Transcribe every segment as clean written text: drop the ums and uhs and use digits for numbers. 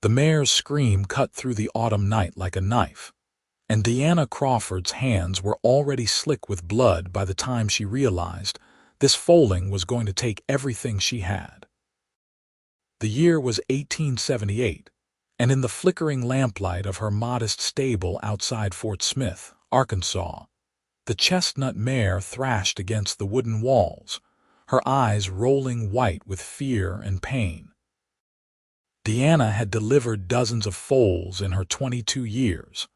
The mare's scream cut through the autumn night like a knife, and Deanna Crawford's hands were already slick with blood by the time she realized this foaling was going to take everything she had. The year was 1878, and in the flickering lamplight of her modest stable outside Fort Smith, Arkansas, the chestnut mare thrashed against the wooden walls, her eyes rolling white with fear and pain. Deanna had delivered dozens of foals in her 22 years,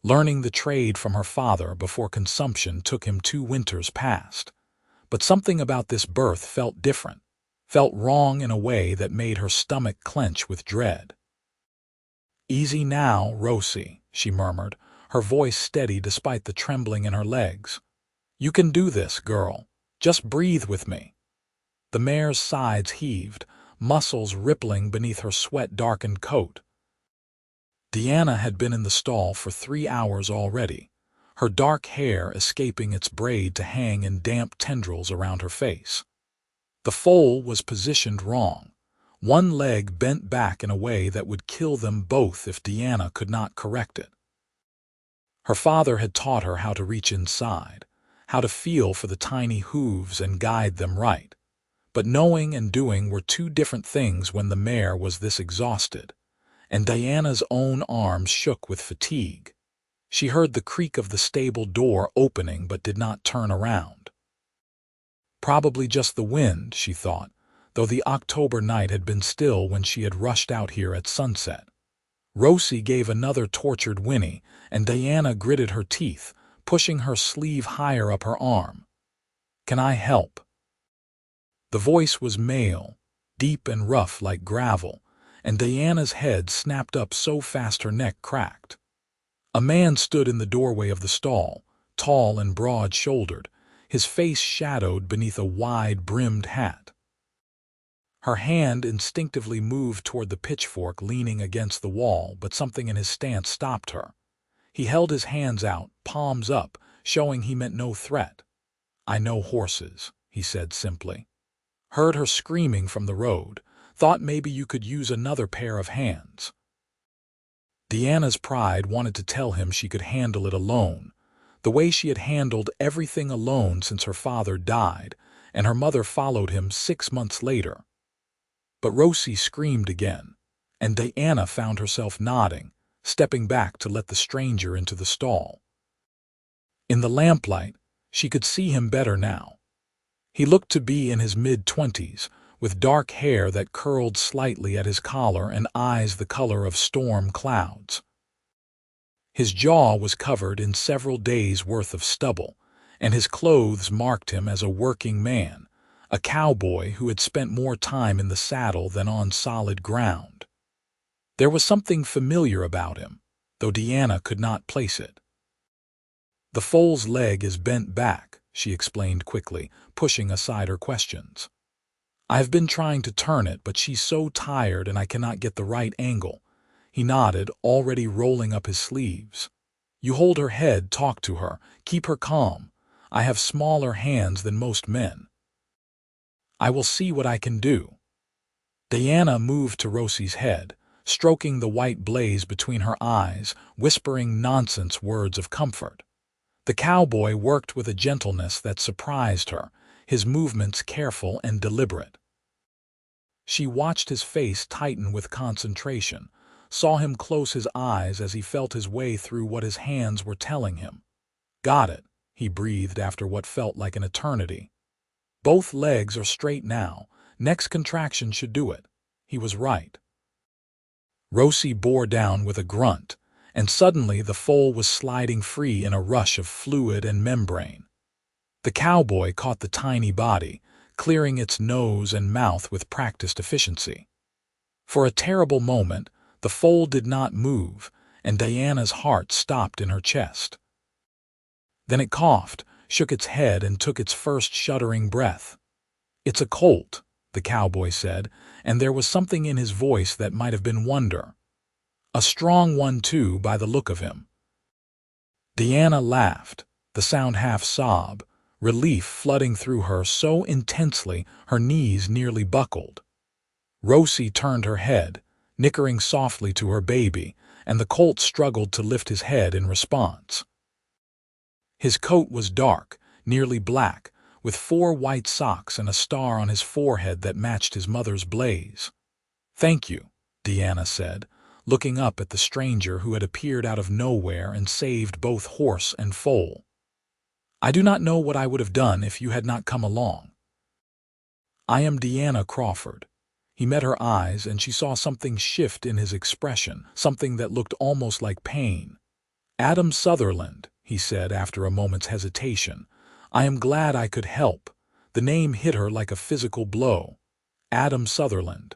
learning the trade from her father before consumption took him 2 winters past. But something about this birth felt different, felt wrong in a way that made her stomach clench with dread. "Easy now, Rosie," she murmured, her voice steady despite the trembling in her legs. "You can do this, girl. Just breathe with me." The mare's sides heaved, muscles rippling beneath her sweat-darkened coat. Deanna had been in the stall for 3 hours already, her dark hair escaping its braid to hang in damp tendrils around her face. The foal was positioned wrong, one leg bent back in a way that would kill them both if Deanna could not correct it. Her father had taught her how to reach inside, how to feel for the tiny hooves and guide them right. But knowing and doing were 2 different things when the mare was this exhausted, and Diana's own arms shook with fatigue. She heard the creak of the stable door opening but did not turn around. Probably just the wind, she thought, though the October night had been still when she had rushed out here at sunset. Rosie gave another tortured whinny, and Diana gritted her teeth, pushing her sleeve higher up her arm. "Can I help?" The voice was male, deep and rough like gravel, and Diana's head snapped up so fast her neck cracked. A man stood in the doorway of the stall, tall and broad-shouldered, his face shadowed beneath a wide-brimmed hat. Her hand instinctively moved toward the pitchfork leaning against the wall, but something in his stance stopped her. He held his hands out, palms up, showing he meant no threat. "I know horses," he said simply. "Heard her screaming from the road. Thought maybe you could use another pair of hands." Deanna's pride wanted to tell him she could handle it alone, the way she had handled everything alone since her father died, and her mother followed him 6 months later. But Rosie screamed again, and Diana found herself nodding, stepping back to let the stranger into the stall. In the lamplight, she could see him better now. He looked to be in his mid-20s, with dark hair that curled slightly at his collar and eyes the color of storm clouds. His jaw was covered in several days' worth of stubble, and his clothes marked him as a working man, a cowboy who had spent more time in the saddle than on solid ground. There was something familiar about him, though Deanna could not place it. "The foal's leg is bent back," she explained quickly, pushing aside her questions. "I've been trying to turn it, but she's so tired and I cannot get the right angle." He nodded, already rolling up his sleeves. "You hold her head, talk to her, keep her calm. I have smaller hands than most men." "I will see what I can do." Diana moved to Rosie's head, stroking the white blaze between her eyes, whispering nonsense words of comfort. The cowboy worked with a gentleness that surprised her, his movements careful and deliberate. She watched his face tighten with concentration, saw him close his eyes as he felt his way through what his hands were telling him. "Got it," he breathed after what felt like an eternity. "Both legs are straight now. Next contraction should do it." He was right. Rosie bore down with a grunt, and suddenly the foal was sliding free in a rush of fluid and membrane. The cowboy caught the tiny body, clearing its nose and mouth with practiced efficiency. For a terrible moment, the foal did not move, and Diana's heart stopped in her chest. Then it coughed, shook its head, and took its first shuddering breath. "It's a colt," the cowboy said, and there was something in his voice that might have been wonder. "A strong one, too, by the look of him." Deanna laughed, the sound half-sob, relief flooding through her so intensely her knees nearly buckled. Rosie turned her head, nickering softly to her baby, and the colt struggled to lift his head in response. His coat was dark, nearly black, with 4 white socks and a star on his forehead that matched his mother's blaze. "Thank you," Deanna said, looking up at the stranger who had appeared out of nowhere and saved both horse and foal. "I do not know what I would have done if you had not come along." "I am Deanna Crawford." He met her eyes, and she saw something shift in his expression, something that looked almost like pain. "Adam Sutherland," he said after a moment's hesitation. "I am glad I could help." The name hit her like a physical blow. Adam Sutherland.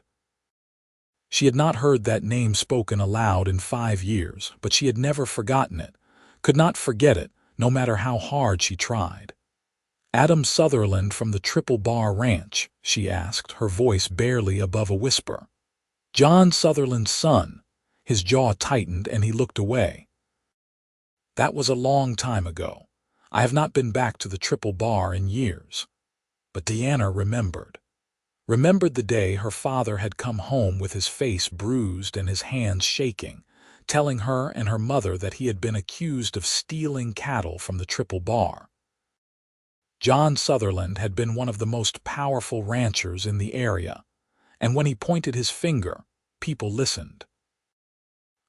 She had not heard that name spoken aloud in 5 years, but she had never forgotten it, could not forget it, no matter how hard she tried. "Adam Sutherland from the Triple Bar Ranch?" she asked, her voice barely above a whisper. "John Sutherland's son." His jaw tightened and he looked away. "That was a long time ago. I have not been back to the Triple Bar in years." But Deanna remembered. Remembered the day her father had come home with his face bruised and his hands shaking, telling her and her mother that he had been accused of stealing cattle from the Triple Bar. John Sutherland had been one of the most powerful ranchers in the area, and when he pointed his finger, people listened.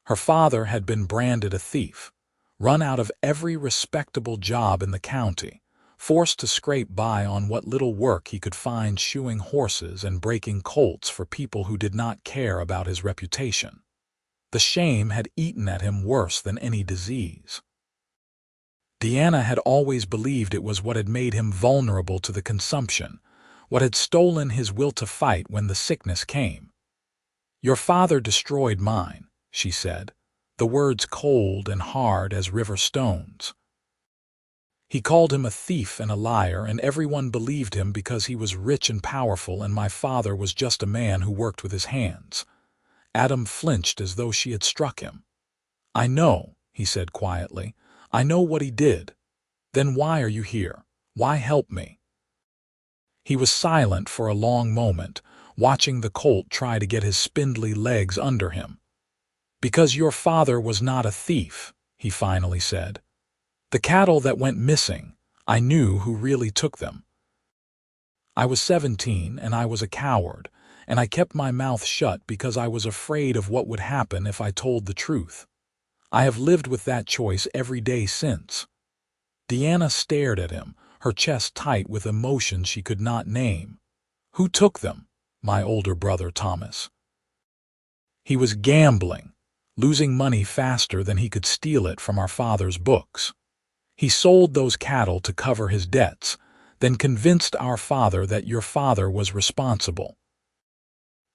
Her father had been branded a thief, run out of every respectable job in the county, forced to scrape by on what little work he could find shoeing horses and breaking colts for people who did not care about his reputation. The shame had eaten at him worse than any disease. Deanna had always believed it was what had made him vulnerable to the consumption, what had stolen his will to fight when the sickness came. "Your father destroyed mine," she said, the words cold and hard as river stones. "He called him a thief and a liar, and everyone believed him because he was rich and powerful, and my father was just a man who worked with his hands." Adam flinched as though she had struck him. "I know," he said quietly. "I know what he did. Then why are you here? Why help me?" He was silent for a long moment, watching the colt try to get his spindly legs under him. "Because your father was not a thief," he finally said. "The cattle that went missing, I knew who really took them. I was 17 and I was a coward, and I kept my mouth shut because I was afraid of what would happen if I told the truth. I have lived with that choice every day since." Deanna stared at him, her chest tight with emotion she could not name. "Who took them?" "My older brother Thomas. He was gambling, losing money faster than he could steal it from our father's books. He sold those cattle to cover his debts, then convinced our father that your father was responsible.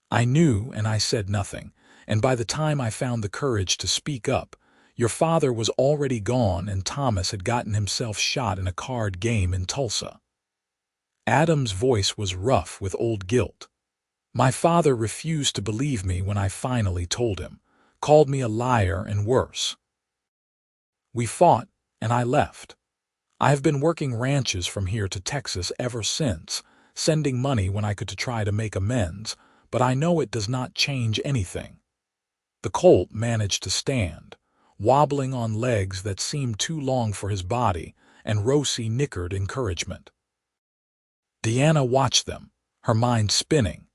I knew and I said nothing, and by the time I found the courage to speak up, your father was already gone and Thomas had gotten himself shot in a card game in Tulsa." Adam's voice was rough with old guilt. "My father refused to believe me when I finally told him, called me a liar and worse. We fought, and I left. I have been working ranches from here to Texas ever since, sending money when I could to try to make amends, but I know it does not change anything." The colt managed to stand, wobbling on legs that seemed too long for his body, and Rosie nickered encouragement. Deanna watched them, her mind spinning.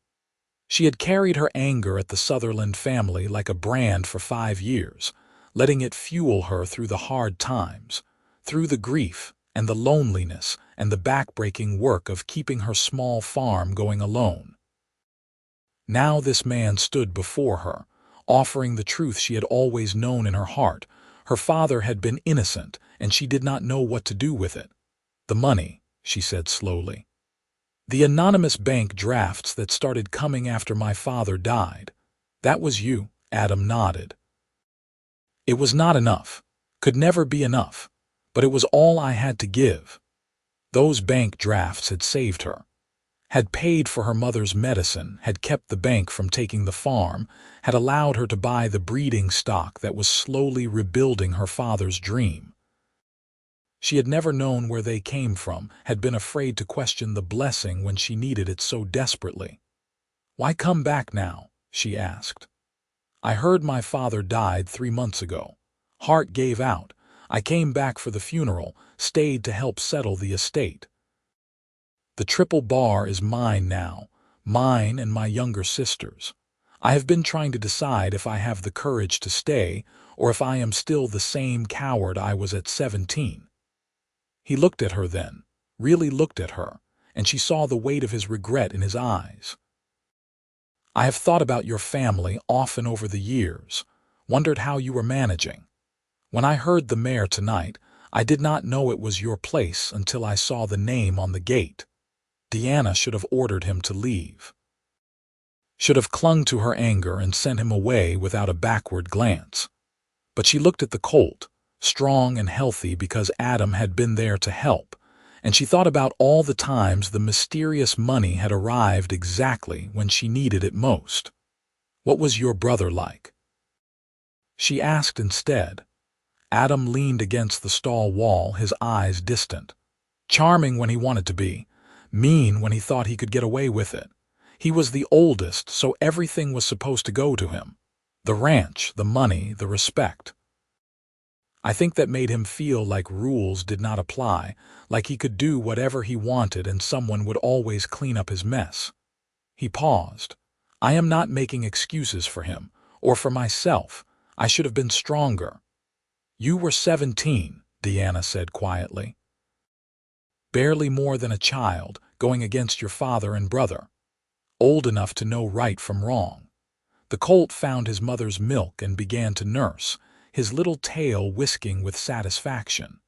She had carried her anger at the Sutherland family like a brand for 5 years, letting it fuel her through the hard times, through the grief and the loneliness and the backbreaking work of keeping her small farm going alone. Now this man stood before her, offering the truth she had always known in her heart. Her father had been innocent, and she did not know what to do with it. "The money," she said slowly. "The anonymous bank drafts that started coming after my father died. That was you," Adam nodded. "It was not enough, could never be enough, but it was all I had to give. Those bank drafts had saved her, had paid for her mother's medicine, had kept the bank from taking the farm, had allowed her to buy the breeding stock that was slowly rebuilding her father's dream. She had never known where they came from, had been afraid to question the blessing when she needed it so desperately. "Why come back now?" she asked. I heard my father died 3 months ago. Heart gave out. I came back for the funeral, stayed to help settle the estate. The triple bar is mine now, mine and my younger sister's. I have been trying to decide if I have the courage to stay, or if I am still the same coward I was at 17. He looked at her then, really looked at her, and she saw the weight of his regret in his eyes. I have thought about your family often over the years, wondered how you were managing. When I heard the mayor tonight, I did not know it was your place until I saw the name on the gate. Deanna should have ordered him to leave. Should have clung to her anger and sent him away without a backward glance. But she looked at the Colt, strong and healthy because Adam had been there to help, and she thought about all the times the mysterious money had arrived exactly when she needed it most. What was your brother like? She asked instead. Adam leaned against the stall wall, his eyes distant. Charming when he wanted to be, mean when he thought he could get away with it. He was the oldest, so everything was supposed to go to him. The ranch, the money, the respect. I think that made him feel like rules did not apply, like he could do whatever he wanted and someone would always clean up his mess. He paused. I am not making excuses for him, or for myself. I should have been stronger. You were 17, Deanna said quietly. Barely more than a child, going against your father and brother. Old enough to know right from wrong. The Colt found his mother's milk and began to nurse, his little tail whisking with satisfaction.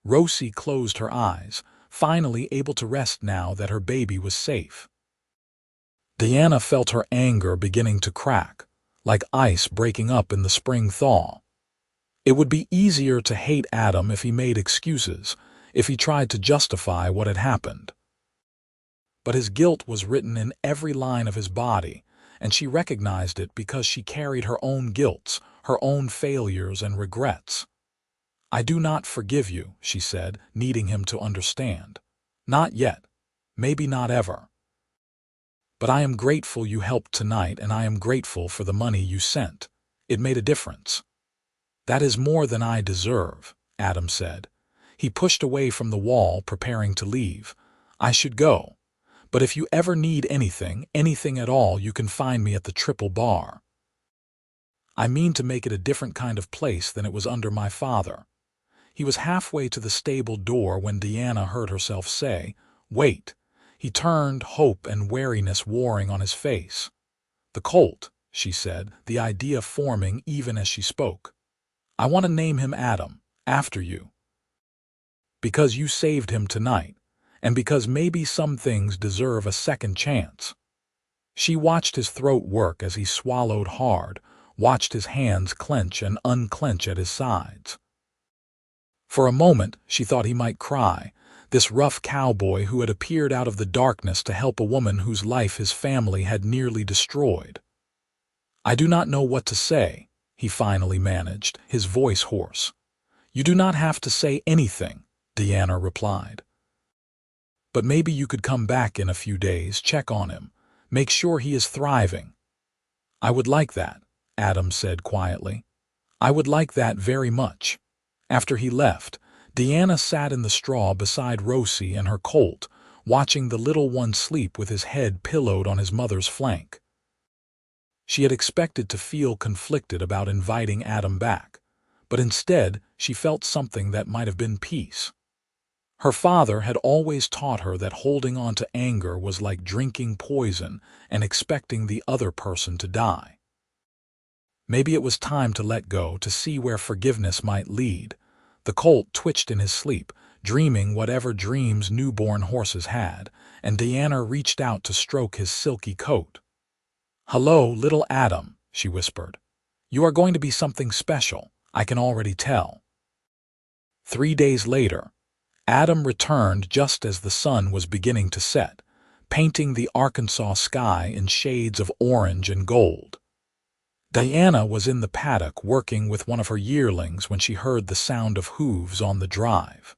Rosie closed her eyes, finally able to rest now that her baby was safe. Deanna felt her anger beginning to crack, like ice breaking up in the spring thaw. It would be easier to hate Adam if he made excuses, if he tried to justify what had happened. But his guilt was written in every line of his body, and she recognized it because she carried her own guilts, her own failures and regrets. I do not forgive you, she said, needing him to understand. Not yet. Maybe not ever. But I am grateful you helped tonight, and I am grateful for the money you sent. It made a difference. That is more than I deserve, Adam said. He pushed away from the wall, preparing to leave. I should go. But if you ever need anything, anything at all, you can find me at the Triple Bar. I mean to make it a different kind of place than it was under my father. He was halfway to the stable door when Deanna heard herself say, "Wait." He turned, hope and wariness warring on his face. "The Colt," she said, the idea forming even as she spoke. "I want to name him Adam, after you. Because you saved him tonight, and because maybe some things deserve a second chance." She watched his throat work as he swallowed hard, watched his hands clench and unclench at his sides. For a moment, she thought he might cry, this rough cowboy who had appeared out of the darkness to help a woman whose life his family had nearly destroyed. "I do not know what to say," he finally managed, his voice hoarse. "You do not have to say anything," Deanna replied. "But maybe you could come back in a few days, check on him, make sure he is thriving." "I would like that," Adam said quietly. "I would like that very much." After he left, Deanna sat in the straw beside Rosie and her Colt, watching the little one sleep with his head pillowed on his mother's flank. She had expected to feel conflicted about inviting Adam back, but instead she felt something that might have been peace. Her father had always taught her that holding on to anger was like drinking poison and expecting the other person to die. Maybe it was time to let go, to see where forgiveness might lead. The Colt twitched in his sleep, dreaming whatever dreams newborn horses had, and Deanna reached out to stroke his silky coat. "Hello, little Adam," she whispered. "You are going to be something special, I can already tell." 3 days later, Adam returned just as the sun was beginning to set, painting the Arkansas sky in shades of orange and gold. Deanna was in the paddock working with one of her yearlings when she heard the sound of hooves on the drive.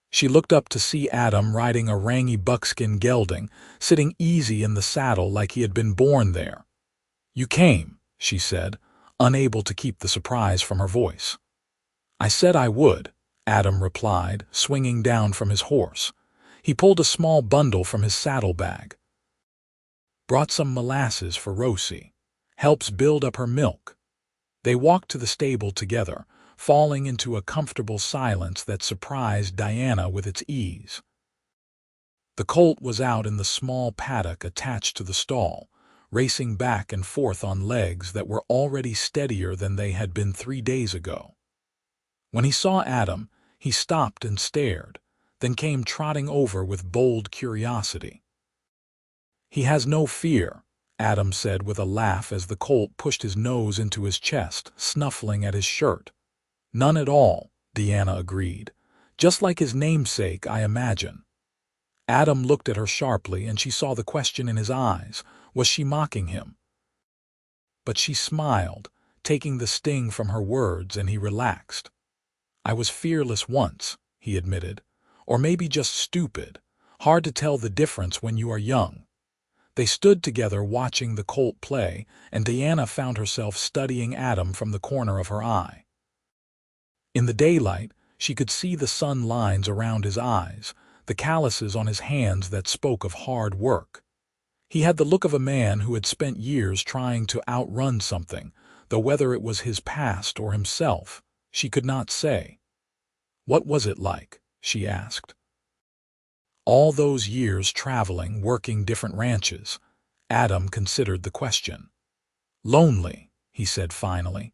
She looked up to see Adam riding a rangy buckskin gelding, sitting easy in the saddle like he had been born there. "You came," she said, unable to keep the surprise from her voice. "I said I would," Adam replied, swinging down from his horse. He pulled a small bundle from his saddlebag. "Brought some molasses for Rosie. Helps build up her milk." They walked to the stable together, falling into a comfortable silence that surprised Diana with its ease. The colt was out in the small paddock attached to the stall, racing back and forth on legs that were already steadier than they had been 3 days ago. When he saw Adam, he stopped and stared, then came trotting over with bold curiosity. "He has no fear," Adam said with a laugh as the colt pushed his nose into his chest, snuffling at his shirt. "None at all," Diana agreed. "Just like his namesake, I imagine." Adam looked at her sharply, and she saw the question in his eyes. Was she mocking him? But she smiled, taking the sting from her words, and he relaxed. "I was fearless once," he admitted. "Or maybe just stupid. Hard to tell the difference when you are young." They stood together watching the colt play, and Diana found herself studying Adam from the corner of her eye. In the daylight, she could see the sun lines around his eyes, the calluses on his hands that spoke of hard work. He had the look of a man who had spent years trying to outrun something, though whether it was his past or himself, she could not say. "What was it like?" she asked. "All those years traveling, working different ranches." Adam considered the question. "Lonely," he said finally.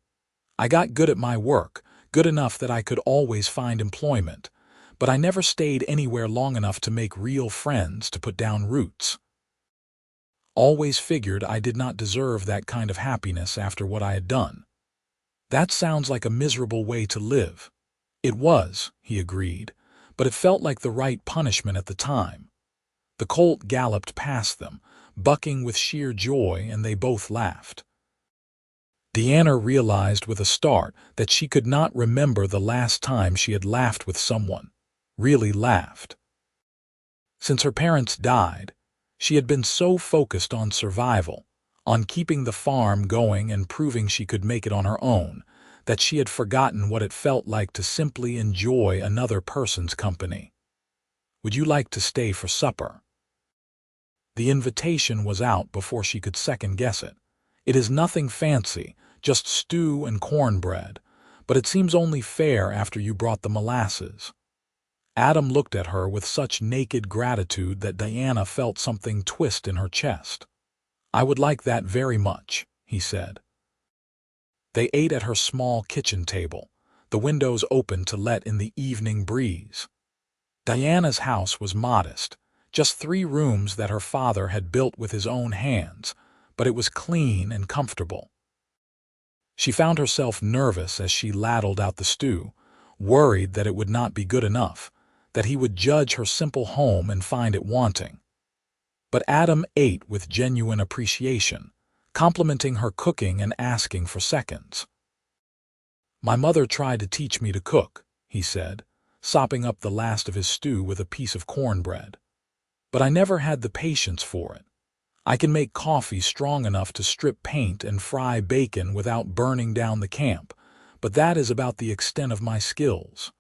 "I got good at my work, good enough that I could always find employment, but I never stayed anywhere long enough to make real friends, to put down roots. Always figured I did not deserve that kind of happiness after what I had done." "That sounds like a miserable way to live." "It was," he agreed, "but it felt like the right punishment at the time." The colt galloped past them, bucking with sheer joy, and they both laughed. Diana realized with a start that she could not remember the last time she had laughed with someone. Really laughed. Since her parents died, she had been so focused on survival, on keeping the farm going and proving she could make it on her own, that she had forgotten what it felt like to simply enjoy another person's company. "Would you like to stay for supper?" The invitation was out before she could second-guess it. "It is nothing fancy, just stew and cornbread, but it seems only fair after you brought the molasses." Adam looked at her with such naked gratitude that Diana felt something twist in her chest. "I would like that very much," he said. They ate at her small kitchen table, the windows open to let in the evening breeze. Diana's house was modest, just 3 rooms that her father had built with his own hands, but it was clean and comfortable. She found herself nervous as she ladled out the stew, worried that it would not be good enough, that he would judge her simple home and find it wanting. But Adam ate with genuine appreciation, complimenting her cooking and asking for seconds. "My mother tried to teach me to cook," he said, sopping up the last of his stew with a piece of cornbread. "But I never had the patience for it. I can make coffee strong enough to strip paint and fry bacon without burning down the camp, but that is about the extent of my skills."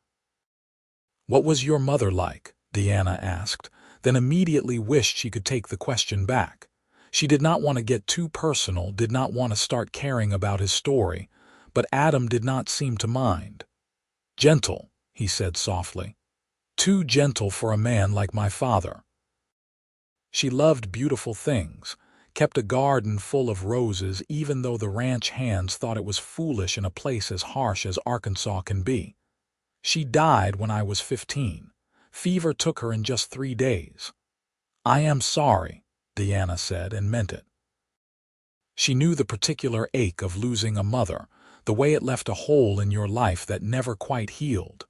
"What was your mother like?" Diana asked, then immediately wished she could take the question back. She did not want to get too personal, did not want to start caring about his story, but Adam did not seem to mind. "Gentle," he said softly. "Too gentle for a man like my father." She loved beautiful things, kept a garden full of roses even though the ranch hands thought it was foolish in a place as harsh as Arkansas can be. "She died when I was 15. Fever took her in just 3 days." "I am sorry," Diana said, and meant it. She knew the particular ache of losing a mother, the way it left a hole in your life that never quite healed.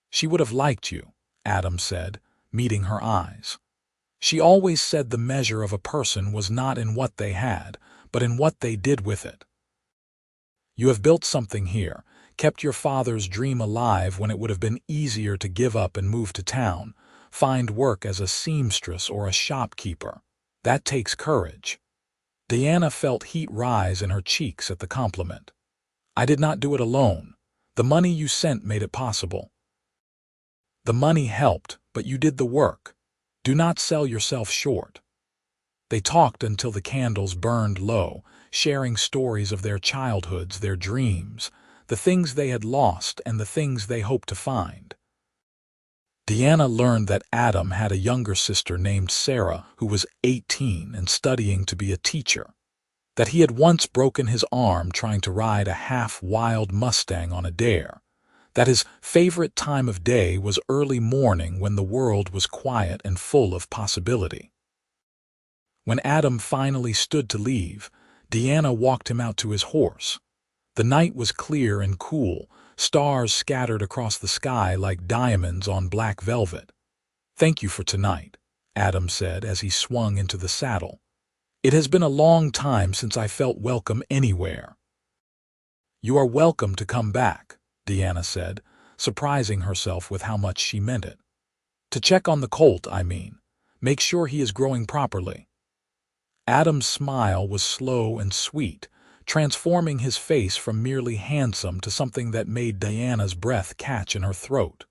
"She would have liked you," Adam said, meeting her eyes. "She always said the measure of a person was not in what they had, but in what they did with it. You have built something here, kept your father's dream alive when it would have been easier to give up and move to town, find work as a seamstress or a shopkeeper. That takes courage." Deanna felt heat rise in her cheeks at the compliment. "I did not do it alone. The money you sent made it possible." "The money helped, but you did the work. Do not sell yourself short." They talked until the candles burned low, sharing stories of their childhoods, their dreams, the things they had lost and the things they hoped to find. Deanna learned that Adam had a younger sister named Sarah who was 18 and studying to be a teacher, that he had once broken his arm trying to ride a half-wild Mustang on a dare, that his favorite time of day was early morning when the world was quiet and full of possibility. When Adam finally stood to leave, Deanna walked him out to his horse. The night was clear and cool, stars scattered across the sky like diamonds on black velvet. "Thank you for tonight," Adam said as he swung into the saddle. "It has been a long time since I felt welcome anywhere." "You are welcome to come back," Deanna said, surprising herself with how much she meant it. "To check on the colt, I mean. Make sure he is growing properly." Adam's smile was slow and sweet, transforming his face from merely handsome to something that made Deanna's breath catch in her throat.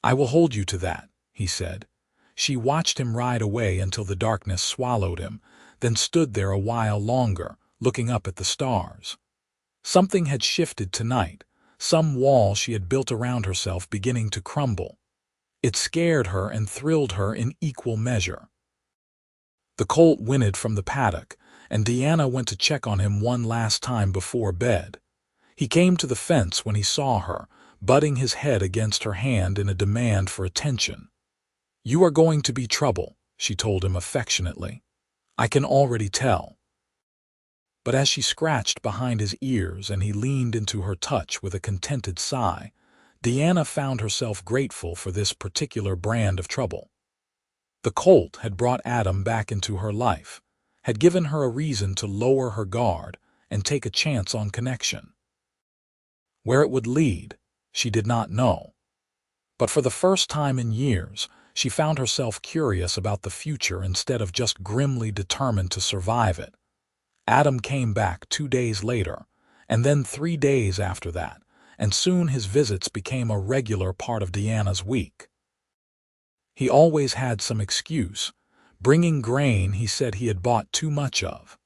"I will hold you to that," he said. She watched him ride away until the darkness swallowed him, then stood there a while longer, looking up at the stars. Something had shifted tonight, some wall she had built around herself beginning to crumble. It scared her and thrilled her in equal measure. The colt whinnied from the paddock, and Deanna went to check on him one last time before bed. He came to the fence when he saw her, butting his head against her hand in a demand for attention. "You are going to be trouble," she told him affectionately. "I can already tell." But as she scratched behind his ears and he leaned into her touch with a contented sigh, Deanna found herself grateful for this particular brand of trouble. The colt had brought Adam back into her life, had given her a reason to lower her guard and take a chance on connection. Where it would lead, she did not know. But for the first time in years, she found herself curious about the future instead of just grimly determined to survive it. Adam came back 2 days later, and then 3 days after that, and soon his visits became a regular part of Deanna's week. He always had some excuse, bringing grain he said he had bought too much of,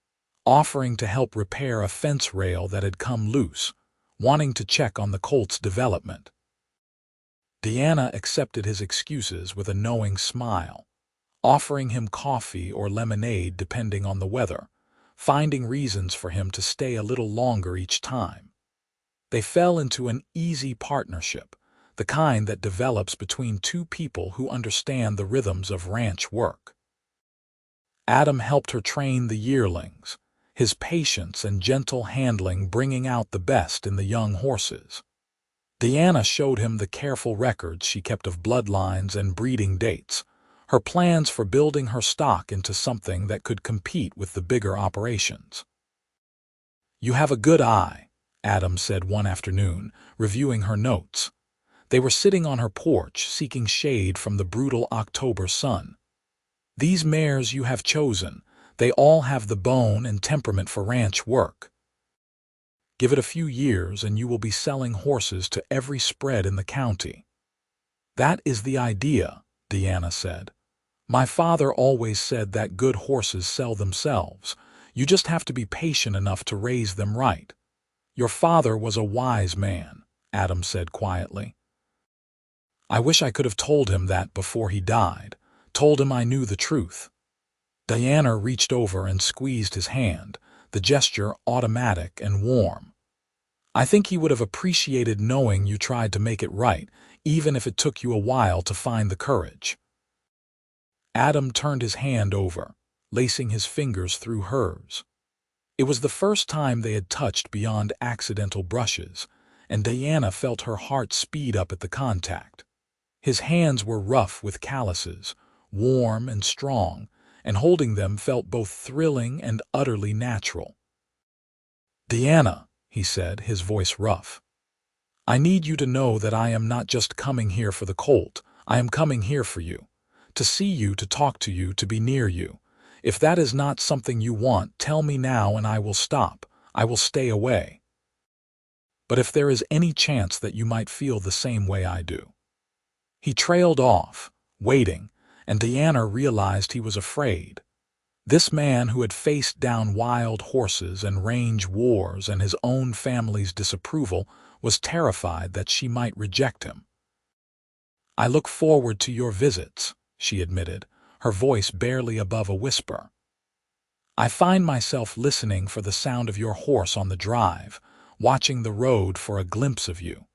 offering to help repair a fence rail that had come loose, wanting to check on the colt's development. Deanna accepted his excuses with a knowing smile, offering him coffee or lemonade depending on the weather, finding reasons for him to stay a little longer each time. They fell into an easy partnership, the kind that develops between two people who understand the rhythms of ranch work. Adam helped her train the yearlings, his patience and gentle handling bringing out the best in the young horses. Deanna showed him the careful records she kept of bloodlines and breeding dates, her plans for building her stock into something that could compete with the bigger operations. "You have a good eye," Adam said one afternoon, reviewing her notes. They were sitting on her porch, seeking shade from the brutal October sun. "These mares you have chosen, they all have the bone and temperament for ranch work. Give it a few years and you will be selling horses to every spread in the county." "That is the idea," Deanna said. "My father always said that good horses sell themselves. You just have to be patient enough to raise them right." "Your father was a wise man," Adam said quietly. "I wish I could have told him that before he died, told him I knew the truth." Diana reached over and squeezed his hand, the gesture automatic and warm. "I think he would have appreciated knowing you tried to make it right, even if it took you a while to find the courage." Adam turned his hand over, lacing his fingers through hers. It was the first time they had touched beyond accidental brushes, and Diana felt her heart speed up at the contact. His hands were rough with calluses, warm and strong, and holding them felt both thrilling and utterly natural. "Deanna," he said, his voice rough, "I need you to know that I am not just coming here for the colt. I am coming here for you. To see you, to talk to you, to be near you. If that is not something you want, tell me now and I will stop. I will stay away. But if there is any chance that you might feel the same way I do." He trailed off, waiting, and Deanna realized he was afraid. This man who had faced down wild horses and range wars and his own family's disapproval was terrified that she might reject him. "I look forward to your visits," she admitted, her voice barely above a whisper. "I find myself listening for the sound of your horse on the drive, watching the road for a glimpse of you.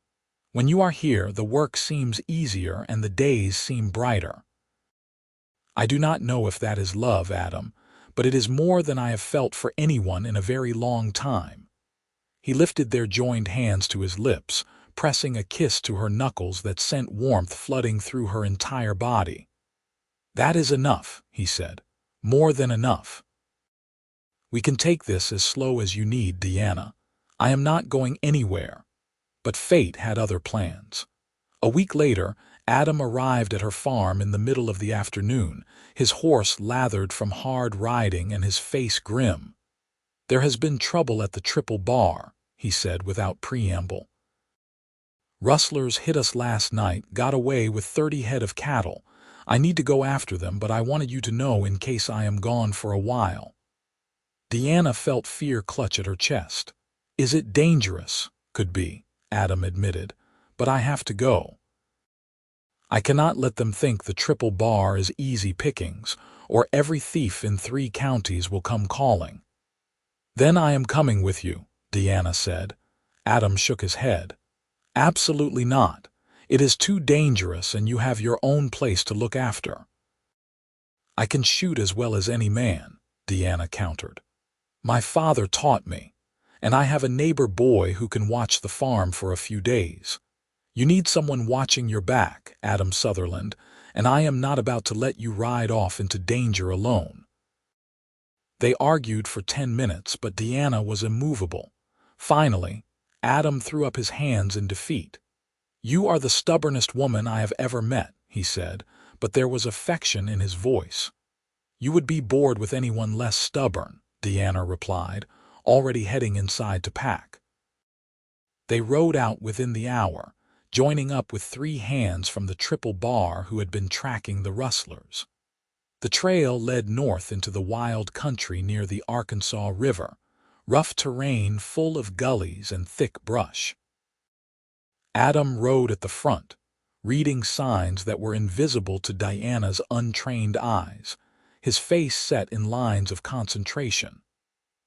When you are here, the work seems easier and the days seem brighter. I do not know if that is love, Adam, but it is more than I have felt for anyone in a very long time." He lifted their joined hands to his lips, pressing a kiss to her knuckles that sent warmth flooding through her entire body. "That is enough," he said. "More than enough. We can take this as slow as you need, Deanna. I am not going anywhere." But fate had other plans. A week later, Adam arrived at her farm in the middle of the afternoon, his horse lathered from hard riding and his face grim. "There has been trouble at the Triple Bar," he said without preamble. "Rustlers hit us last night, got away with 30 head of cattle. I need to go after them, but I wanted you to know in case I am gone for a while." Deanna felt fear clutch at her chest. "Is it dangerous?" "Could be," Adam admitted, "but I have to go. I cannot let them think the Triple Bar is easy pickings, or every thief in 3 counties will come calling." "Then I am coming with you," Deanna said. Adam shook his head. "Absolutely not. It is too dangerous and you have your own place to look after." "I can shoot as well as any man," Deanna countered. "My father taught me, and I have a neighbor boy who can watch the farm for a few days. You need someone watching your back, Adam Sutherland, and I am not about to let you ride off into danger alone." They argued for 10 minutes, but Deanna was immovable. Finally, Adam threw up his hands in defeat. "You are the stubbornest woman I have ever met," he said, but there was affection in his voice. "You would be bored with anyone less stubborn," Deanna replied, already heading inside to pack. They rode out within the hour, joining up with 3 hands from the Triple Bar who had been tracking the rustlers. The trail led north into the wild country near the Arkansas River, rough terrain full of gullies and thick brush. Adam rode at the front, reading signs that were invisible to Diana's untrained eyes, his face set in lines of concentration.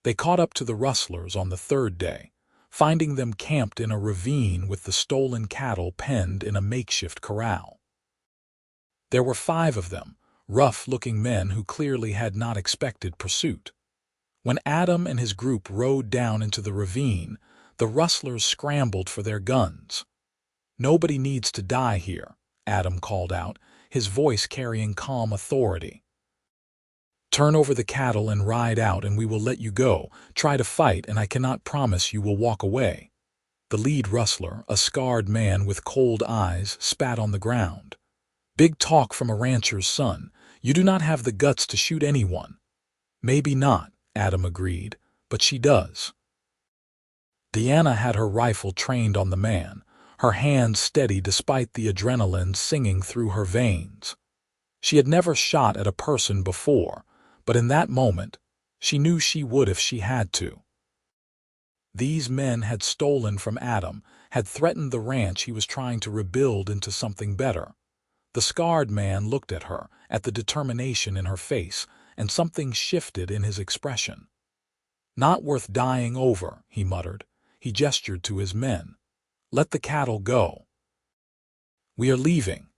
They caught up to the rustlers on the 3rd day, finding them camped in a ravine with the stolen cattle penned in a makeshift corral. There were 5 of them, rough-looking men who clearly had not expected pursuit. When Adam and his group rode down into the ravine, the rustlers scrambled for their guns. "Nobody needs to die here," Adam called out, his voice carrying calm authority. "Turn over the cattle and ride out and we will let you go. Try to fight and I cannot promise you will walk away." The lead rustler, a scarred man with cold eyes, spat on the ground. "Big talk from a rancher's son. You do not have the guts to shoot anyone." "Maybe not," Adam agreed, "but she does." Deanna had her rifle trained on the man, her hands steady despite the adrenaline singing through her veins. She had never shot at a person before, but in that moment, she knew she would if she had to. These men had stolen from Adam, had threatened the ranch he was trying to rebuild into something better. The scarred man looked at her, at the determination in her face, and something shifted in his expression. "Not worth dying over," he muttered. He gestured to his men. "Let the cattle go. We are leaving."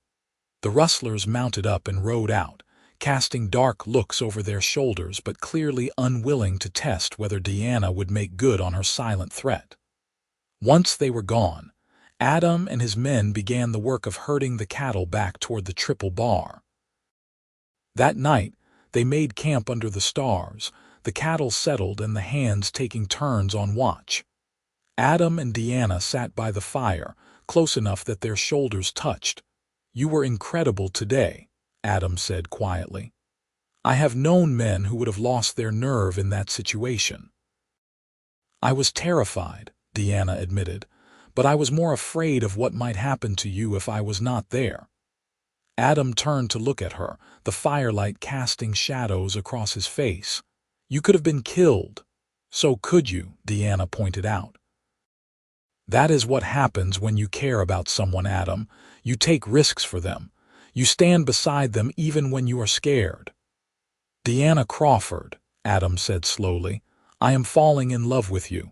The rustlers mounted up and rode out, casting dark looks over their shoulders but clearly unwilling to test whether Deanna would make good on her silent threat. Once they were gone, Adam and his men began the work of herding the cattle back toward the Triple Bar. That night, they made camp under the stars, the cattle settled and the hands taking turns on watch. Adam and Deanna sat by the fire, close enough that their shoulders touched. "You were incredible today," Adam said quietly. I have known men who would have lost their nerve in that situation. I was terrified, Deanna admitted, but I was more afraid of what might happen to you if I was not there. Adam turned to look at her, the firelight casting shadows across his face. You could have been killed. So could you, Deanna pointed out. That is what happens when you care about someone, Adam. You take risks for them. You stand beside them even when you are scared. Deanna Crawford, Adam said slowly, I am falling in love with you.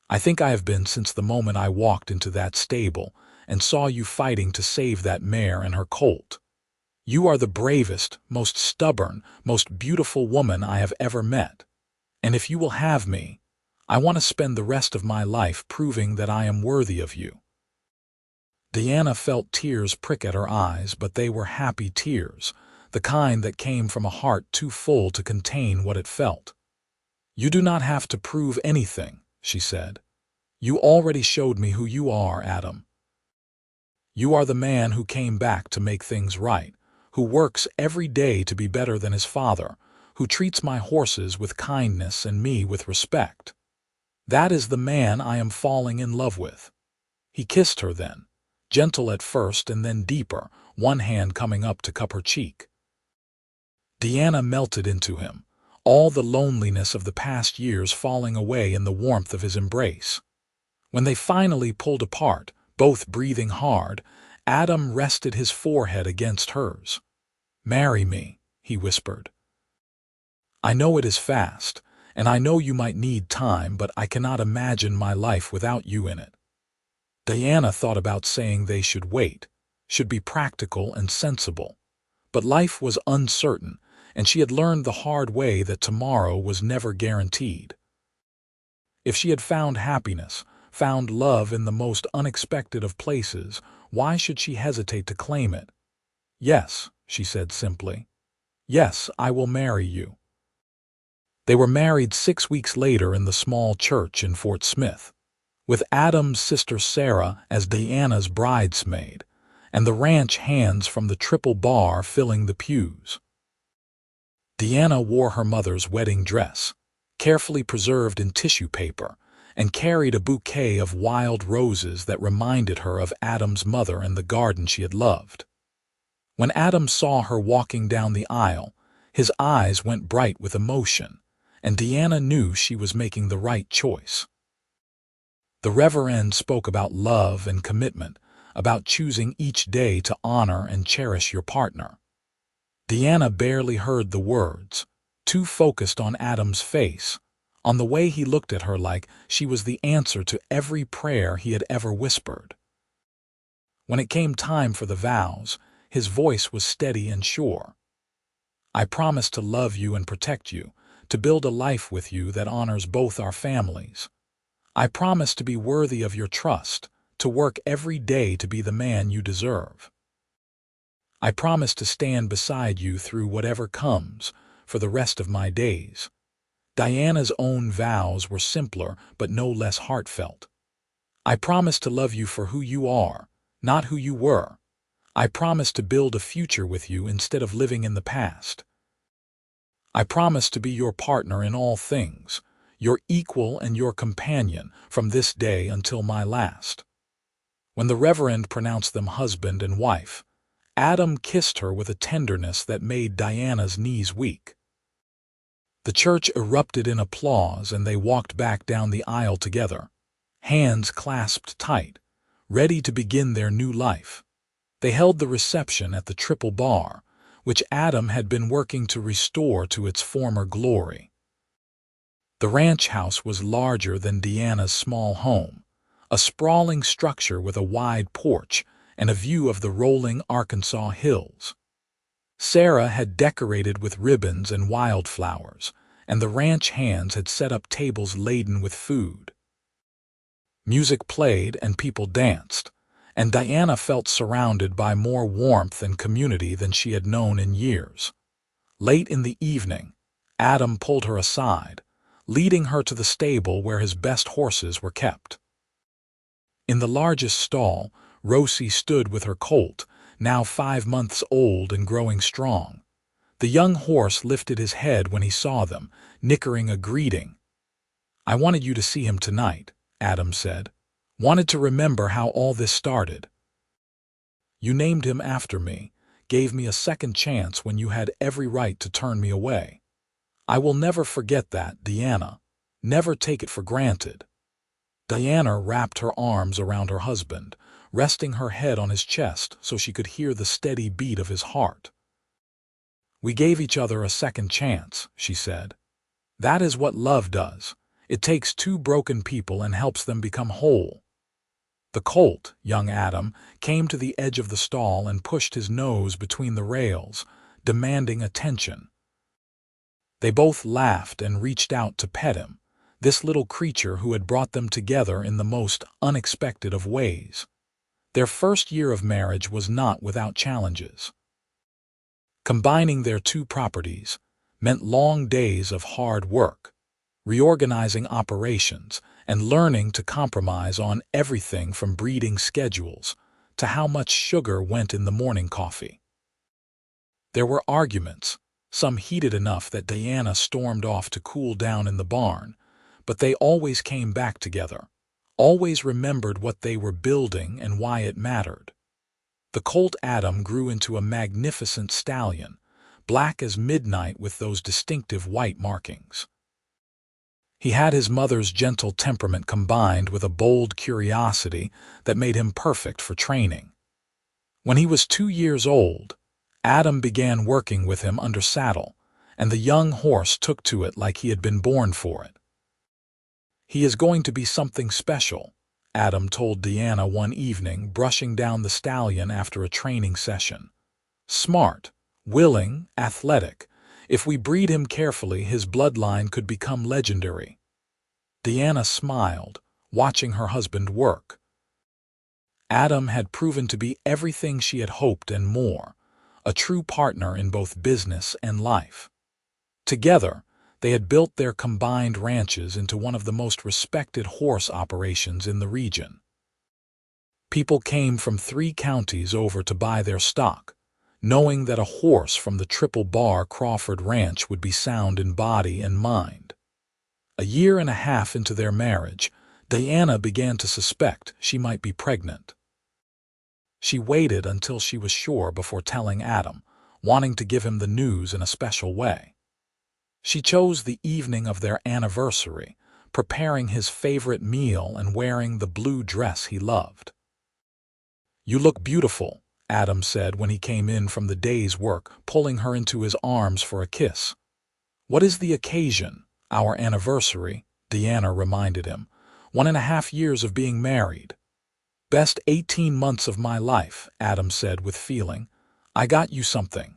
I think I have been since the moment I walked into that stable and saw you fighting to save that mare and her colt. You are the bravest, most stubborn, most beautiful woman I have ever met. And if you will have me, I want to spend the rest of my life proving that I am worthy of you. Deanna felt tears prick at her eyes, but they were happy tears, the kind that came from a heart too full to contain what it felt. You do not have to prove anything, she said. You already showed me who you are, Adam. You are the man who came back to make things right, who works every day to be better than his father, who treats my horses with kindness and me with respect. That is the man I am falling in love with. He kissed her then, gentle at first and then deeper, one hand coming up to cup her cheek. Deanna melted into him, all the loneliness of the past years falling away in the warmth of his embrace. When they finally pulled apart, both breathing hard, Adam rested his forehead against hers. Marry me, he whispered. I know it is fast, and I know you might need time, but I cannot imagine my life without you in it. Deanna thought about saying they should wait, should be practical and sensible. But life was uncertain, and she had learned the hard way that tomorrow was never guaranteed. If she had found happiness, found love in the most unexpected of places, why should she hesitate to claim it? Yes, she said simply. Yes, I will marry you. They were married 6 weeks later in the small church in Fort Smith, with Adam's sister Sarah as Deanna's bridesmaid, and the ranch hands from the triple bar filling the pews. Deanna wore her mother's wedding dress, carefully preserved in tissue paper, and carried a bouquet of wild roses that reminded her of Adam's mother and the garden she had loved. When Adam saw her walking down the aisle, his eyes went bright with emotion, and Deanna knew she was making the right choice. The Reverend spoke about love and commitment, about choosing each day to honor and cherish your partner. Deanna barely heard the words, too focused on Adam's face, on the way he looked at her like she was the answer to every prayer he had ever whispered. When it came time for the vows, his voice was steady and sure. I promise to love you and protect you, to build a life with you that honors both our families. I promise to be worthy of your trust, to work every day to be the man you deserve. I promise to stand beside you through whatever comes, for the rest of my days. Diana's own vows were simpler but no less heartfelt. I promise to love you for who you are, not who you were. I promise to build a future with you instead of living in the past. I promise to be your partner in all things, your equal and your companion from this day until my last. When the Reverend pronounced them husband and wife, Adam kissed her with a tenderness that made Diana's knees weak. The church erupted in applause and they walked back down the aisle together, hands clasped tight, ready to begin their new life. They held the reception at the triple bar, which Adam had been working to restore to its former glory. The ranch house was larger than Deanna's small home, a sprawling structure with a wide porch and a view of the rolling Arkansas hills. Sarah had decorated with ribbons and wildflowers, and the ranch hands had set up tables laden with food. Music played and people danced, and Diana felt surrounded by more warmth and community than she had known in years. Late in the evening, Adam pulled her aside, leading her to the stable where his best horses were kept. In the largest stall, Rosie stood with her colt, now 5 months old and growing strong. The young horse lifted his head when he saw them, nickering a greeting. "I wanted you to see him tonight," Adam said. "Wanted to remember how all this started. You named him after me, gave me a second chance when you had every right to turn me away. I will never forget that, Deanna. Never take it for granted." Diana wrapped her arms around her husband, resting her head on his chest so she could hear the steady beat of his heart. "We gave each other a second chance," she said. "That is what love does. It takes two broken people and helps them become whole." The colt, young Adam, came to the edge of the stall and pushed his nose between the rails, demanding attention. They both laughed and reached out to pet him, this little creature who had brought them together in the most unexpected of ways. Their first year of marriage was not without challenges. Combining their two properties meant long days of hard work, reorganizing operations, and learning to compromise on everything from breeding schedules to how much sugar went in the morning coffee. There were arguments, some heated enough that Diana stormed off to cool down in the barn, but they always came back together, always remembered what they were building and why it mattered. The colt Adam grew into a magnificent stallion, black as midnight with those distinctive white markings. He had his mother's gentle temperament combined with a bold curiosity that made him perfect for training. When he was 2 years old, Adam began working with him under saddle, and the young horse took to it like he had been born for it. "He is going to be something special," Adam told Deanna one evening, brushing down the stallion after a training session. "Smart, willing, athletic. If we breed him carefully, his bloodline could become legendary." Deanna smiled, watching her husband work. Adam had proven to be everything she had hoped and more, a true partner in both business and life. Together, they had built their combined ranches into one of the most respected horse operations in the region. People came from 3 counties over to buy their stock, knowing that a horse from the Triple Bar Crawford ranch would be sound in body and mind. A year and a half into their marriage, Diana began to suspect she might be pregnant. She waited until she was sure before telling Adam, wanting to give him the news in a special way. She chose the evening of their anniversary, preparing his favorite meal and wearing the blue dress he loved. "You look beautiful," Adam said when he came in from the day's work, pulling her into his arms for a kiss. "What is the occasion?" "Our anniversary," Deanna reminded him. 1.5 years of being married." "Best 18 months of my life," Adam said with feeling. "I got you something."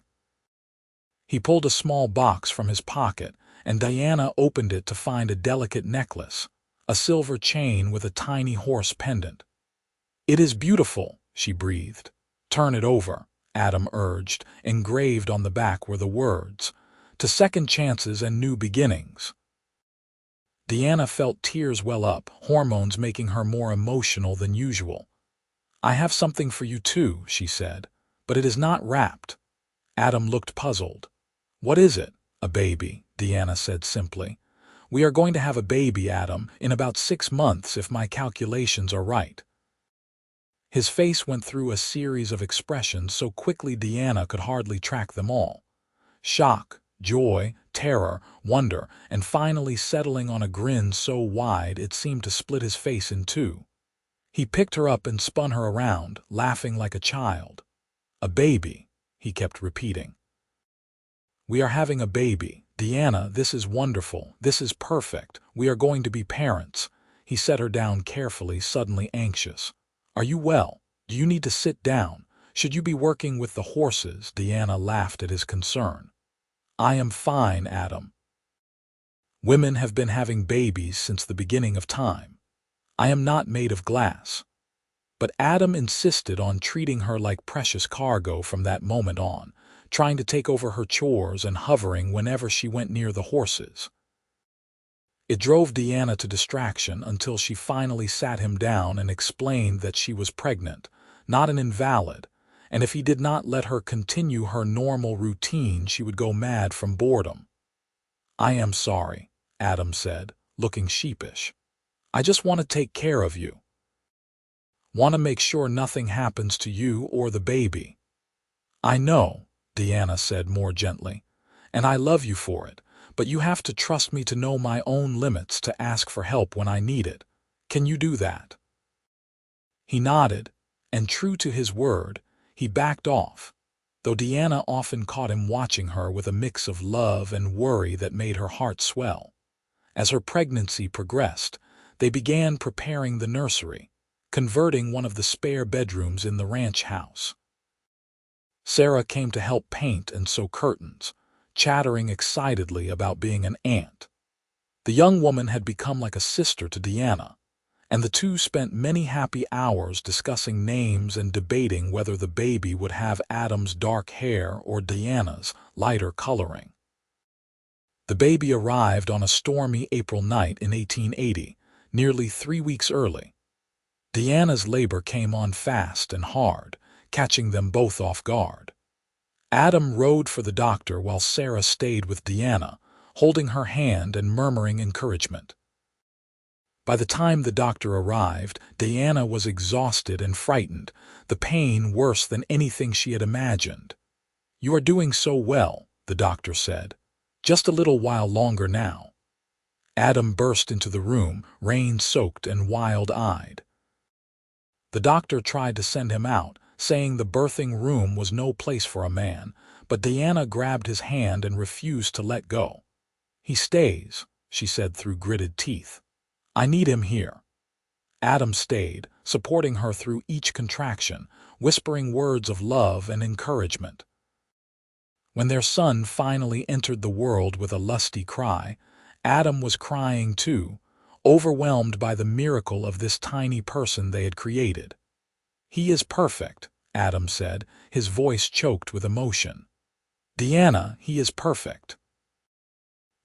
He pulled a small box from his pocket, and Diana opened it to find a delicate necklace, a silver chain with a tiny horse pendant. "It is beautiful," she breathed. "Turn it over," Adam urged. Engraved on the back were the words, "To second chances and new beginnings." Deanna felt tears well up, hormones making her more emotional than usual. "I have something for you too," she said, "but it is not wrapped." Adam looked puzzled. "What is it?" "A baby," Deanna said simply. "We are going to have a baby, Adam, in about 6 months if my calculations are right." His face went through a series of expressions so quickly Deanna could hardly track them all. Shock, joy, terror, wonder, and finally settling on a grin so wide it seemed to split his face in two. He picked her up and spun her around, laughing like a child. "A baby," he kept repeating. "We are having a baby. Deanna, this is wonderful. This is perfect. We are going to be parents." He set her down carefully, suddenly anxious. "Are you well? Do you need to sit down? Should you be working with the horses?" Deanna laughed at his concern. "I am fine, Adam. Women have been having babies since the beginning of time. I am not made of glass." But Adam insisted on treating her like precious cargo from that moment on, trying to take over her chores and hovering whenever she went near the horses. It drove Deanna to distraction until she finally sat him down and explained that she was pregnant, not an invalid, and if he did not let her continue her normal routine, she would go mad from boredom. "I am sorry," Adam said, looking sheepish. "I just want to take care of you. Want to make sure nothing happens to you or the baby." "I know," Deanna said more gently, "and I love you for it, but you have to trust me to know my own limits, to ask for help when I need it. Can you do that?" He nodded, and true to his word, he backed off, though Deanna often caught him watching her with a mix of love and worry that made her heart swell. As her pregnancy progressed, they began preparing the nursery, converting one of the spare bedrooms in the ranch house. Sarah came to help paint and sew curtains, chattering excitedly about being an aunt. The young woman had become like a sister to Deanna, and the two spent many happy hours discussing names and debating whether the baby would have Adam's dark hair or Deanna's lighter coloring. The baby arrived on a stormy April night in 1880, nearly 3 weeks early. Deanna's labor came on fast and hard, catching them both off guard. Adam rode for the doctor while Sarah stayed with Deanna, holding her hand and murmuring encouragement. By the time the doctor arrived, Deanna was exhausted and frightened, the pain worse than anything she had imagined. "You are doing so well," the doctor said. "Just a little while longer now." Adam burst into the room, rain-soaked and wild-eyed. The doctor tried to send him out, saying the birthing room was no place for a man, but Deanna grabbed his hand and refused to let go. "He stays," she said through gritted teeth. "I need him here." Adam stayed, supporting her through each contraction, whispering words of love and encouragement. When their son finally entered the world with a lusty cry, Adam was crying too, overwhelmed by the miracle of this tiny person they had created. "He is perfect," Adam said, his voice choked with emotion. "Deanna, he is perfect."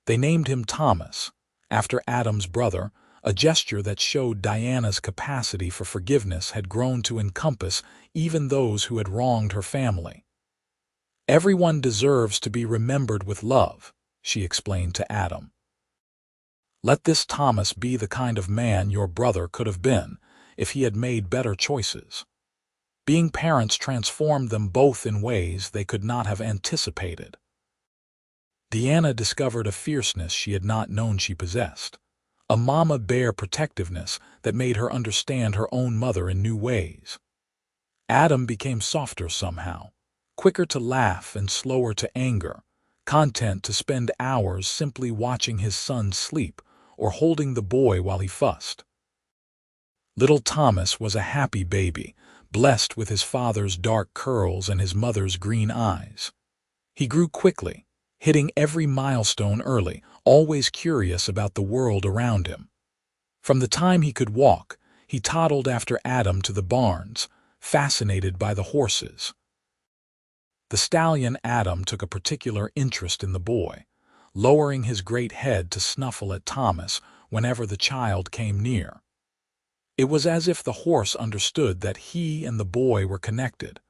They named him Thomas, after Adam's brother, a gesture that showed Diana's capacity for forgiveness had grown to encompass even those who had wronged her family. "Everyone deserves to be remembered with love," she explained to Adam. "Let this Thomas be the kind of man your brother could have been if he had made better choices." Being parents transformed them both in ways they could not have anticipated. Deanna discovered a fierceness she had not known she possessed, a mama bear protectiveness that made her understand her own mother in new ways. Adam became softer somehow, quicker to laugh and slower to anger, content to spend hours simply watching his son sleep or holding the boy while he fussed. Little Thomas was a happy baby, blessed with his father's dark curls and his mother's green eyes. He grew quickly, hitting every milestone early, always curious about the world around him. From the time he could walk, he toddled after Adam to the barns, fascinated by the horses. The stallion Adam took a particular interest in the boy, lowering his great head to snuffle at Thomas whenever the child came near. It was as if the horse understood that he and the boy were connected,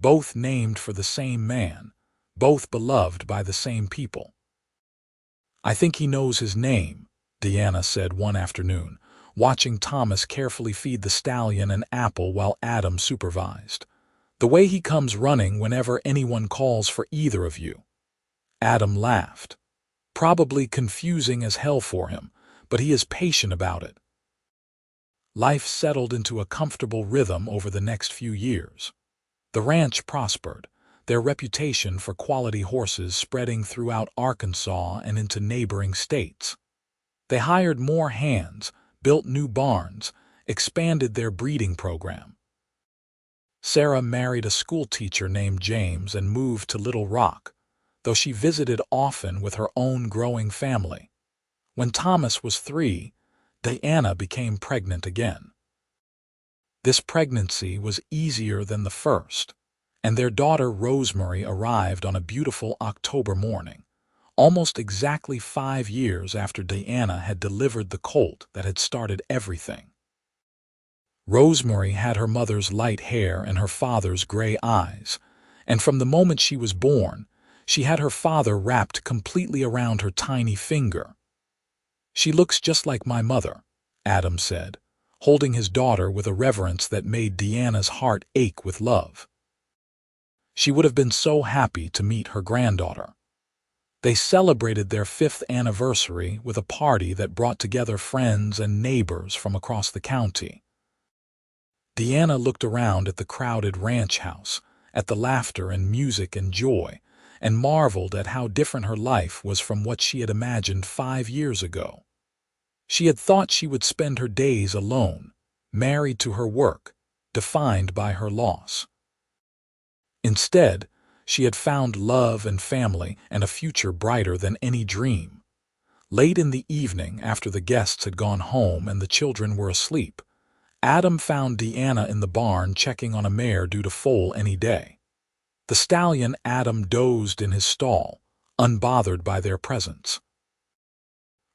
both named for the same man, both beloved by the same people. "I think he knows his name," Deanna said one afternoon, watching Thomas carefully feed the stallion an apple while Adam supervised. "The way he comes running whenever anyone calls for either of you." Adam laughed. "Probably confusing as hell for him, but he is patient about it." Life settled into a comfortable rhythm over the next few years. The ranch prospered, their reputation for quality horses spreading throughout Arkansas and into neighboring states. They hired more hands, built new barns, expanded their breeding program. Sarah married a schoolteacher named James and moved to Little Rock, though she visited often with her own growing family. When Thomas was 3, Diana became pregnant again. This pregnancy was easier than the first, and their daughter Rosemary arrived on a beautiful October morning, almost exactly 5 years after Diana had delivered the colt that had started everything. Rosemary had her mother's light hair and her father's gray eyes, and from the moment she was born, she had her father wrapped completely around her tiny finger. "She looks just like my mother," Adam said, holding his daughter with a reverence that made Deanna's heart ache with love. She would have been so happy to meet her granddaughter. They celebrated their 5th anniversary with a party that brought together friends and neighbors from across the county. Deanna looked around at the crowded ranch house, at the laughter and music and joy, and marveled at how different her life was from what she had imagined 5 years ago. She had thought she would spend her days alone, married to her work, defined by her loss. Instead, she had found love and family and a future brighter than any dream. Late in the evening, after the guests had gone home and the children were asleep, Adam found Deanna in the barn checking on a mare due to foal any day. The stallion Adam dozed in his stall, unbothered by their presence.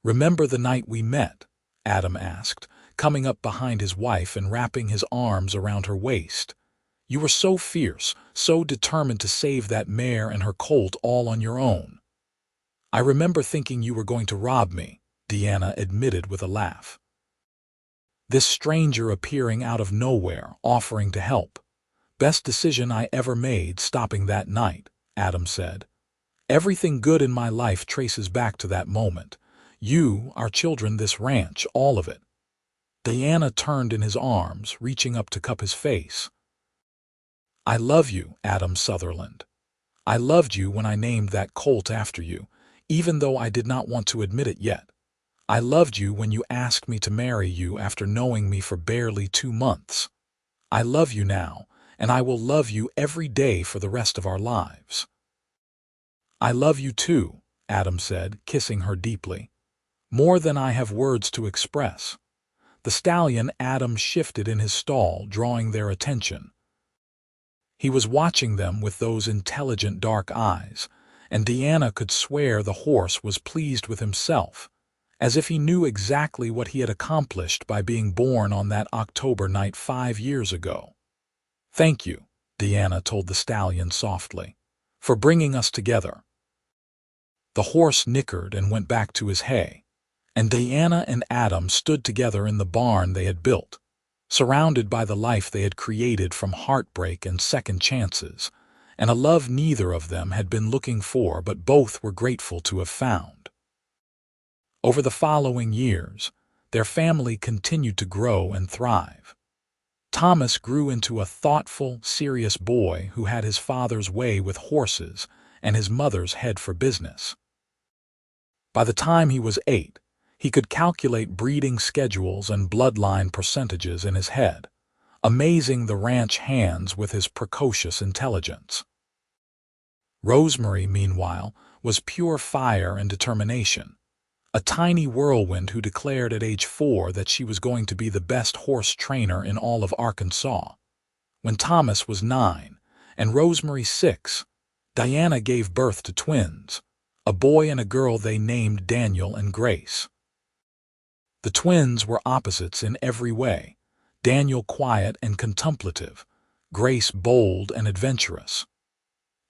"Remember the night we met?" Adam asked, coming up behind his wife and wrapping his arms around her waist. "You were so fierce, so determined to save that mare and her colt all on your own." "I remember thinking you were going to rob me," Deanna admitted with a laugh. "This stranger appearing out of nowhere, offering to help. Best decision I ever made, stopping that night," Adam said. "Everything good in my life traces back to that moment. You, our children, this ranch, all of it." Deanna turned in his arms, reaching up to cup his face. "I love you, Adam Sutherland. I loved you when I named that colt after you, even though I did not want to admit it yet. I loved you when you asked me to marry you after knowing me for barely 2 months. I love you now, and I will love you every day for the rest of our lives." "I love you too," Adam said, kissing her deeply. "More than I have words to express." The stallion Adam shifted in his stall, drawing their attention. He was watching them with those intelligent dark eyes, and Deanna could swear the horse was pleased with himself, as if he knew exactly what he had accomplished by being born on that October night 5 years ago. "Thank you," Deanna told the stallion softly, "for bringing us together." The horse nickered and went back to his hay, and Deanna and Adam stood together in the barn they had built, surrounded by the life they had created from heartbreak and second chances, and a love neither of them had been looking for but both were grateful to have found. Over the following years, their family continued to grow and thrive. Thomas grew into a thoughtful, serious boy who had his father's way with horses and his mother's head for business. By the time he was 8, he could calculate breeding schedules and bloodline percentages in his head, amazing the ranch hands with his precocious intelligence. Rosemary, meanwhile, was pure fire and determination, a tiny whirlwind who declared at age 4 that she was going to be the best horse trainer in all of Arkansas. When Thomas was 9 and Rosemary 6, Diana gave birth to twins, a boy and a girl they named Daniel and Grace. The twins were opposites in every way, Daniel quiet and contemplative, Grace bold and adventurous.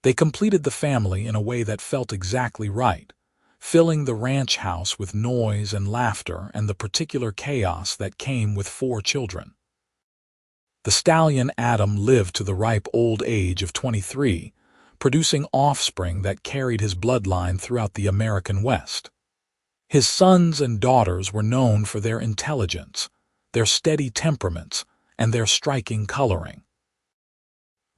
They completed the family in a way that felt exactly right, filling the ranch house with noise and laughter and the particular chaos that came with 4 children. The stallion Adam lived to the ripe old age of 23, producing offspring that carried his bloodline throughout the American West. His sons and daughters were known for their intelligence, their steady temperaments, and their striking coloring.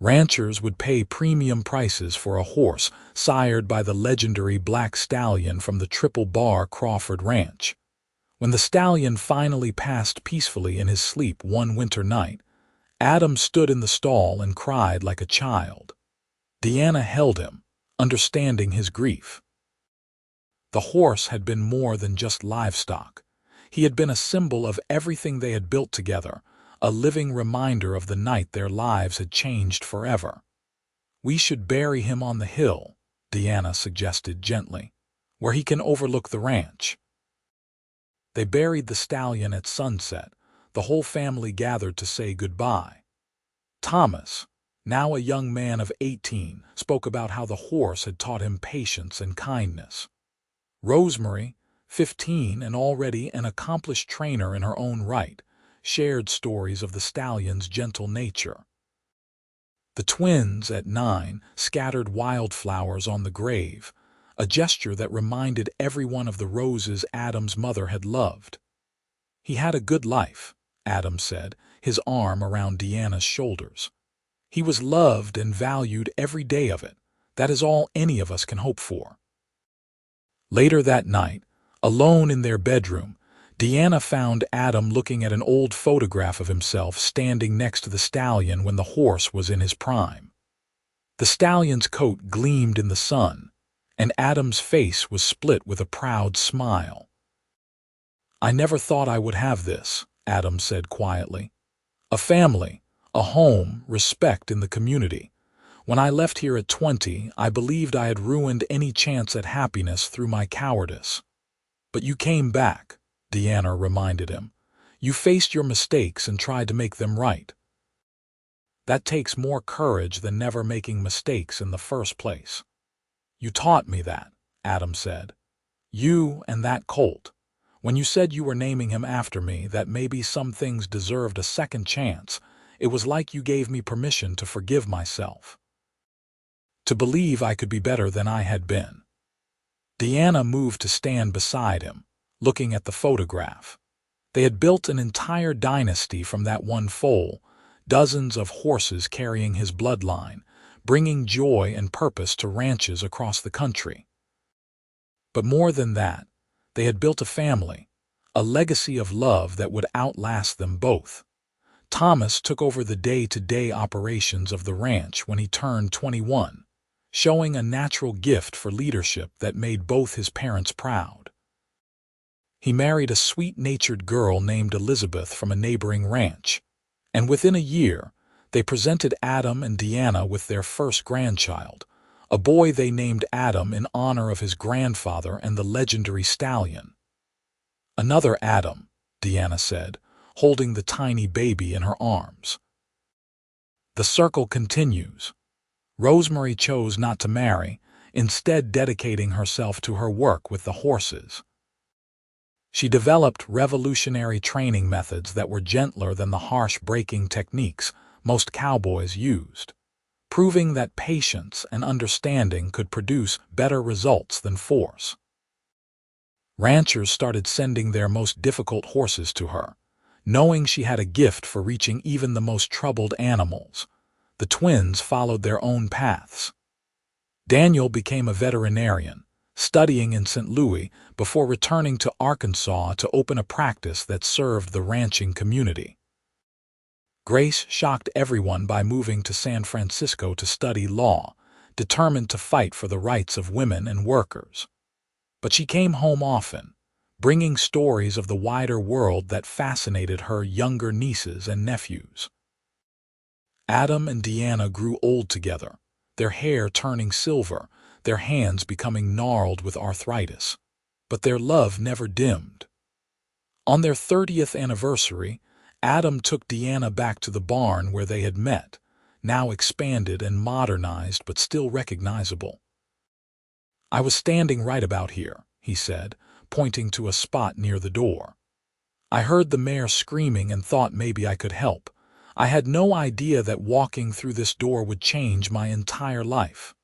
Ranchers would pay premium prices for a horse sired by the legendary black stallion from the Triple Bar Crawford Ranch. When the stallion finally passed peacefully in his sleep one winter night, Adam stood in the stall and cried like a child. Deanna held him, understanding his grief. The horse had been more than just livestock. He had been a symbol of everything they had built together, a living reminder of the night their lives had changed forever. "We should bury him on the hill," Deanna suggested gently, "where he can overlook the ranch." They buried the stallion at sunset, the whole family gathered to say goodbye. Thomas, now a young man of 18, spoke about how the horse had taught him patience and kindness. Rosemary, 15 and already an accomplished trainer in her own right, shared stories of the stallion's gentle nature. The twins, at 9, scattered wildflowers on the grave, a gesture that reminded everyone of the roses Adam's mother had loved. He had a good life, Adam said, his arm around Deanna's shoulders. He was loved and valued every day of it. That is all any of us can hope for. Later that night, alone in their bedroom, Deanna found Adam looking at an old photograph of himself standing next to the stallion when the horse was in his prime. The stallion's coat gleamed in the sun, and Adam's face was split with a proud smile. "I never thought I would have this," Adam said quietly. "A family, a home, respect in the community. When I left here at 20, I believed I had ruined any chance at happiness through my cowardice. But you came back," Deanna reminded him. "You faced your mistakes and tried to make them right. That takes more courage than never making mistakes in the first place." "You taught me that," Adam said. "You and that Colt. When you said you were naming him after me, that maybe some things deserved a second chance, it was like you gave me permission to forgive myself. To believe I could be better than I had been." Deanna moved to stand beside him, looking at the photograph. They had built an entire dynasty from that one foal, dozens of horses carrying his bloodline, bringing joy and purpose to ranches across the country. But more than that, they had built a family, a legacy of love that would outlast them both. Thomas took over the day-to-day operations of the ranch when he turned 21, showing a natural gift for leadership that made both his parents proud. He married a sweet-natured girl named Elizabeth from a neighboring ranch, and within a year, they presented Adam and Deanna with their first grandchild, a boy they named Adam in honor of his grandfather and the legendary stallion. "Another Adam," Deanna said, holding the tiny baby in her arms. The circle continues. Rosemary chose not to marry, instead dedicating herself to her work with the horses. She developed revolutionary training methods that were gentler than the harsh breaking techniques most cowboys used, proving that patience and understanding could produce better results than force. Ranchers started sending their most difficult horses to her, knowing she had a gift for reaching even the most troubled animals. The twins followed their own paths. Daniel became a veterinarian, studying in St. Louis before returning to Arkansas to open a practice that served the ranching community. Grace shocked everyone by moving to San Francisco to study law, determined to fight for the rights of women and workers. But she came home often, bringing stories of the wider world that fascinated her younger nieces and nephews. Adam and Deanna grew old together, their hair turning silver, their hands becoming gnarled with arthritis. But their love never dimmed. On their 30th anniversary, Adam took Deanna back to the barn where they had met, now expanded and modernized but still recognizable. "I was standing right about here," he said, pointing to a spot near the door. "I heard the mare screaming and thought maybe I could help. I had no idea that walking through this door would change my entire life."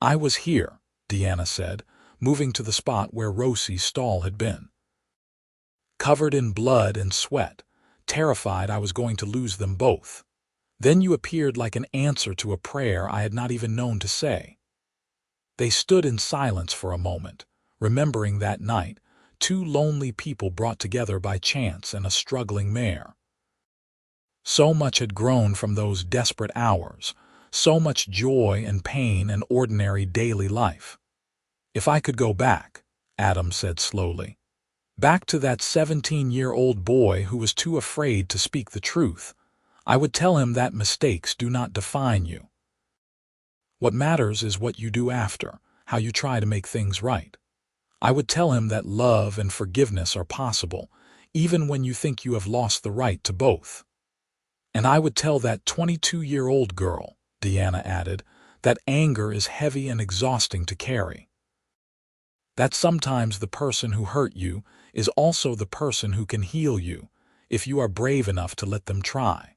"I was here," Deanna said, moving to the spot where Rosie's stall had been. "Covered in blood and sweat, terrified I was going to lose them both. Then you appeared like an answer to a prayer I had not even known to say." They stood in silence for a moment, remembering that night, two lonely people brought together by chance and a struggling mare. So much had grown from those desperate hours, so much joy and pain and ordinary daily life. "If I could go back," Adam said slowly, "back to that 17-year-old boy who was too afraid to speak the truth, I would tell him that mistakes do not define you. What matters is what you do after, how you try to make things right. I would tell him that love and forgiveness are possible, even when you think you have lost the right to both. And I would tell that 22-year-old girl, Deanna added, that anger is heavy and exhausting to carry. That sometimes the person who hurt you is also the person who can heal you, if you are brave enough to let them try.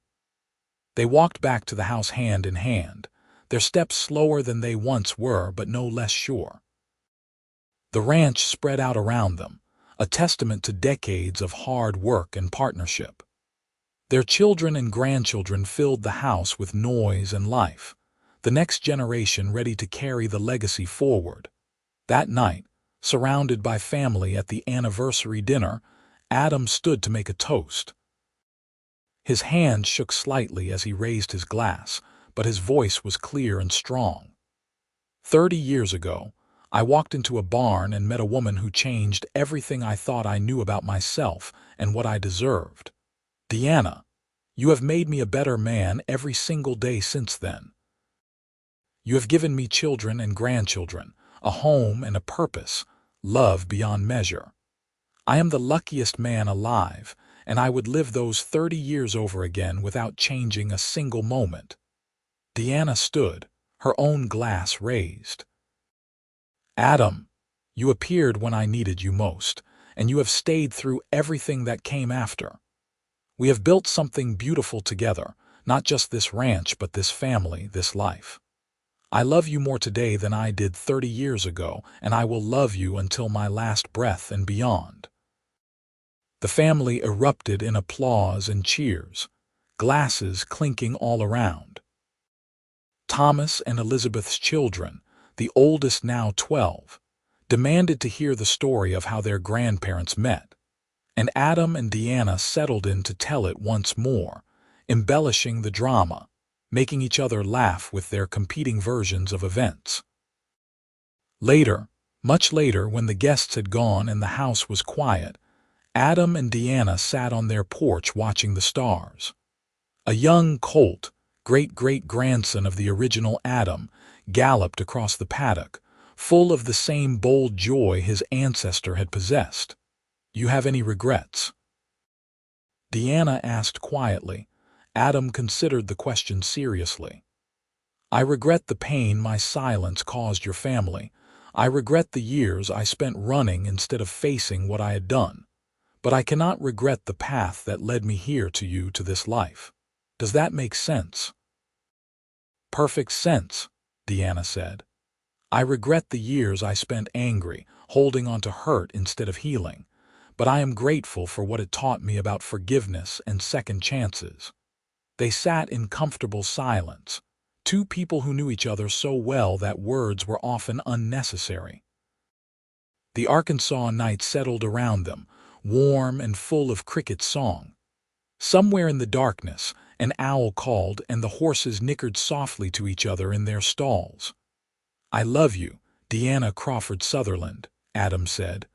They walked back to the house hand in hand, their steps slower than they once were but no less sure. The ranch spread out around them, a testament to decades of hard work and partnership. Their children and grandchildren filled the house with noise and life, the next generation ready to carry the legacy forward. That night, surrounded by family at the anniversary dinner, Adam stood to make a toast. His hand shook slightly as he raised his glass, but his voice was clear and strong. 30 years ago, I walked into a barn and met a woman who changed everything I thought I knew about myself and what I deserved. Deanna, you have made me a better man every single day since then. You have given me children and grandchildren, a home and a purpose, love beyond measure. I am the luckiest man alive, and I would live those 30 years over again without changing a single moment. Deanna stood, her own glass raised. Adam, you appeared when I needed you most, and you have stayed through everything that came after. We have built something beautiful together, not just this ranch but this family, this life. I love you more today than I did 30 years ago, and I will love you until my last breath and beyond. The family erupted in applause and cheers, glasses clinking all around. Thomas and Elizabeth's children, the oldest now 12, demanded to hear the story of how their grandparents met, and Adam and Deanna settled in to tell it once more, embellishing the drama, making each other laugh with their competing versions of events. Later, much later, when the guests had gone and the house was quiet, Adam and Deanna sat on their porch watching the stars. A young Colt, great-great-grandson of the original Adam, galloped across the paddock, full of the same bold joy his ancestor had possessed. You have any regrets? Deanna asked quietly. Adam considered the question seriously. I regret the pain my silence caused your family. I regret the years I spent running instead of facing what I had done. But I cannot regret the path that led me here to you, to this life. Does that make sense? Perfect sense, Deanna said. I regret the years I spent angry, holding on to hurt instead of healing, but I am grateful for what it taught me about forgiveness and second chances. They sat in comfortable silence, two people who knew each other so well that words were often unnecessary. The Arkansas night settled around them, warm and full of cricket song. Somewhere in the darkness, an owl called and the horses nickered softly to each other in their stalls. I love you, Deanna Crawford Sutherland, Adam said.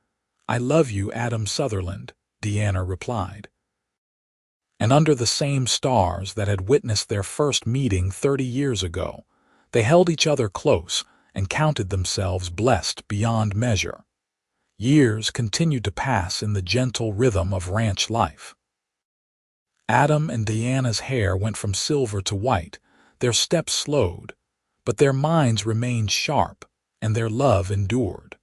I love you, Adam Sutherland, Deanna replied. And under the same stars that had witnessed their first meeting 30 years ago, they held each other close and counted themselves blessed beyond measure. Years continued to pass in the gentle rhythm of ranch life. Adam and Deanna's hair went from silver to white, their steps slowed, but their minds remained sharp and their love endured.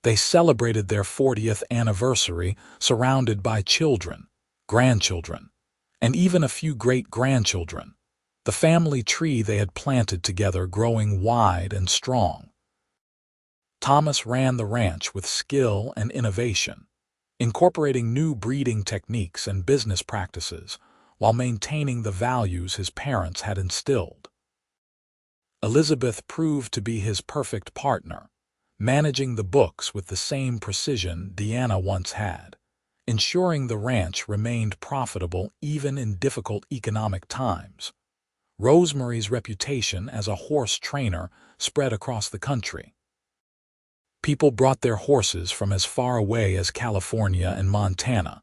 They celebrated their 40th anniversary surrounded by children, grandchildren, and even a few great-grandchildren, the family tree they had planted together growing wide and strong. Thomas ran the ranch with skill and innovation, incorporating new breeding techniques and business practices while maintaining the values his parents had instilled. Elizabeth proved to be his perfect partner, managing the books with the same precision Deanna once had, ensuring the ranch remained profitable even in difficult economic times. Rosemary's reputation as a horse trainer spread across the country. People brought their horses from as far away as California and Montana,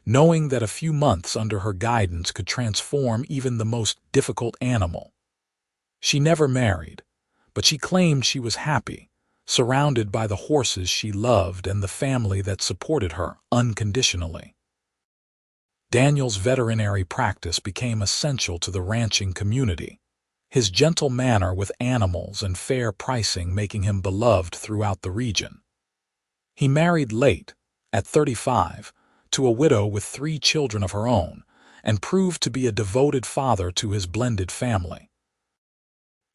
knowing that a few months under her guidance could transform even the most difficult animal. She never married, but she claimed she was happy, surrounded by the horses she loved and the family that supported her unconditionally. Daniel's veterinary practice became essential to the ranching community, his gentle manner with animals and fair pricing making him beloved throughout the region. He married late, at 35, to a widow with 3 children of her own, and proved to be a devoted father to his blended family.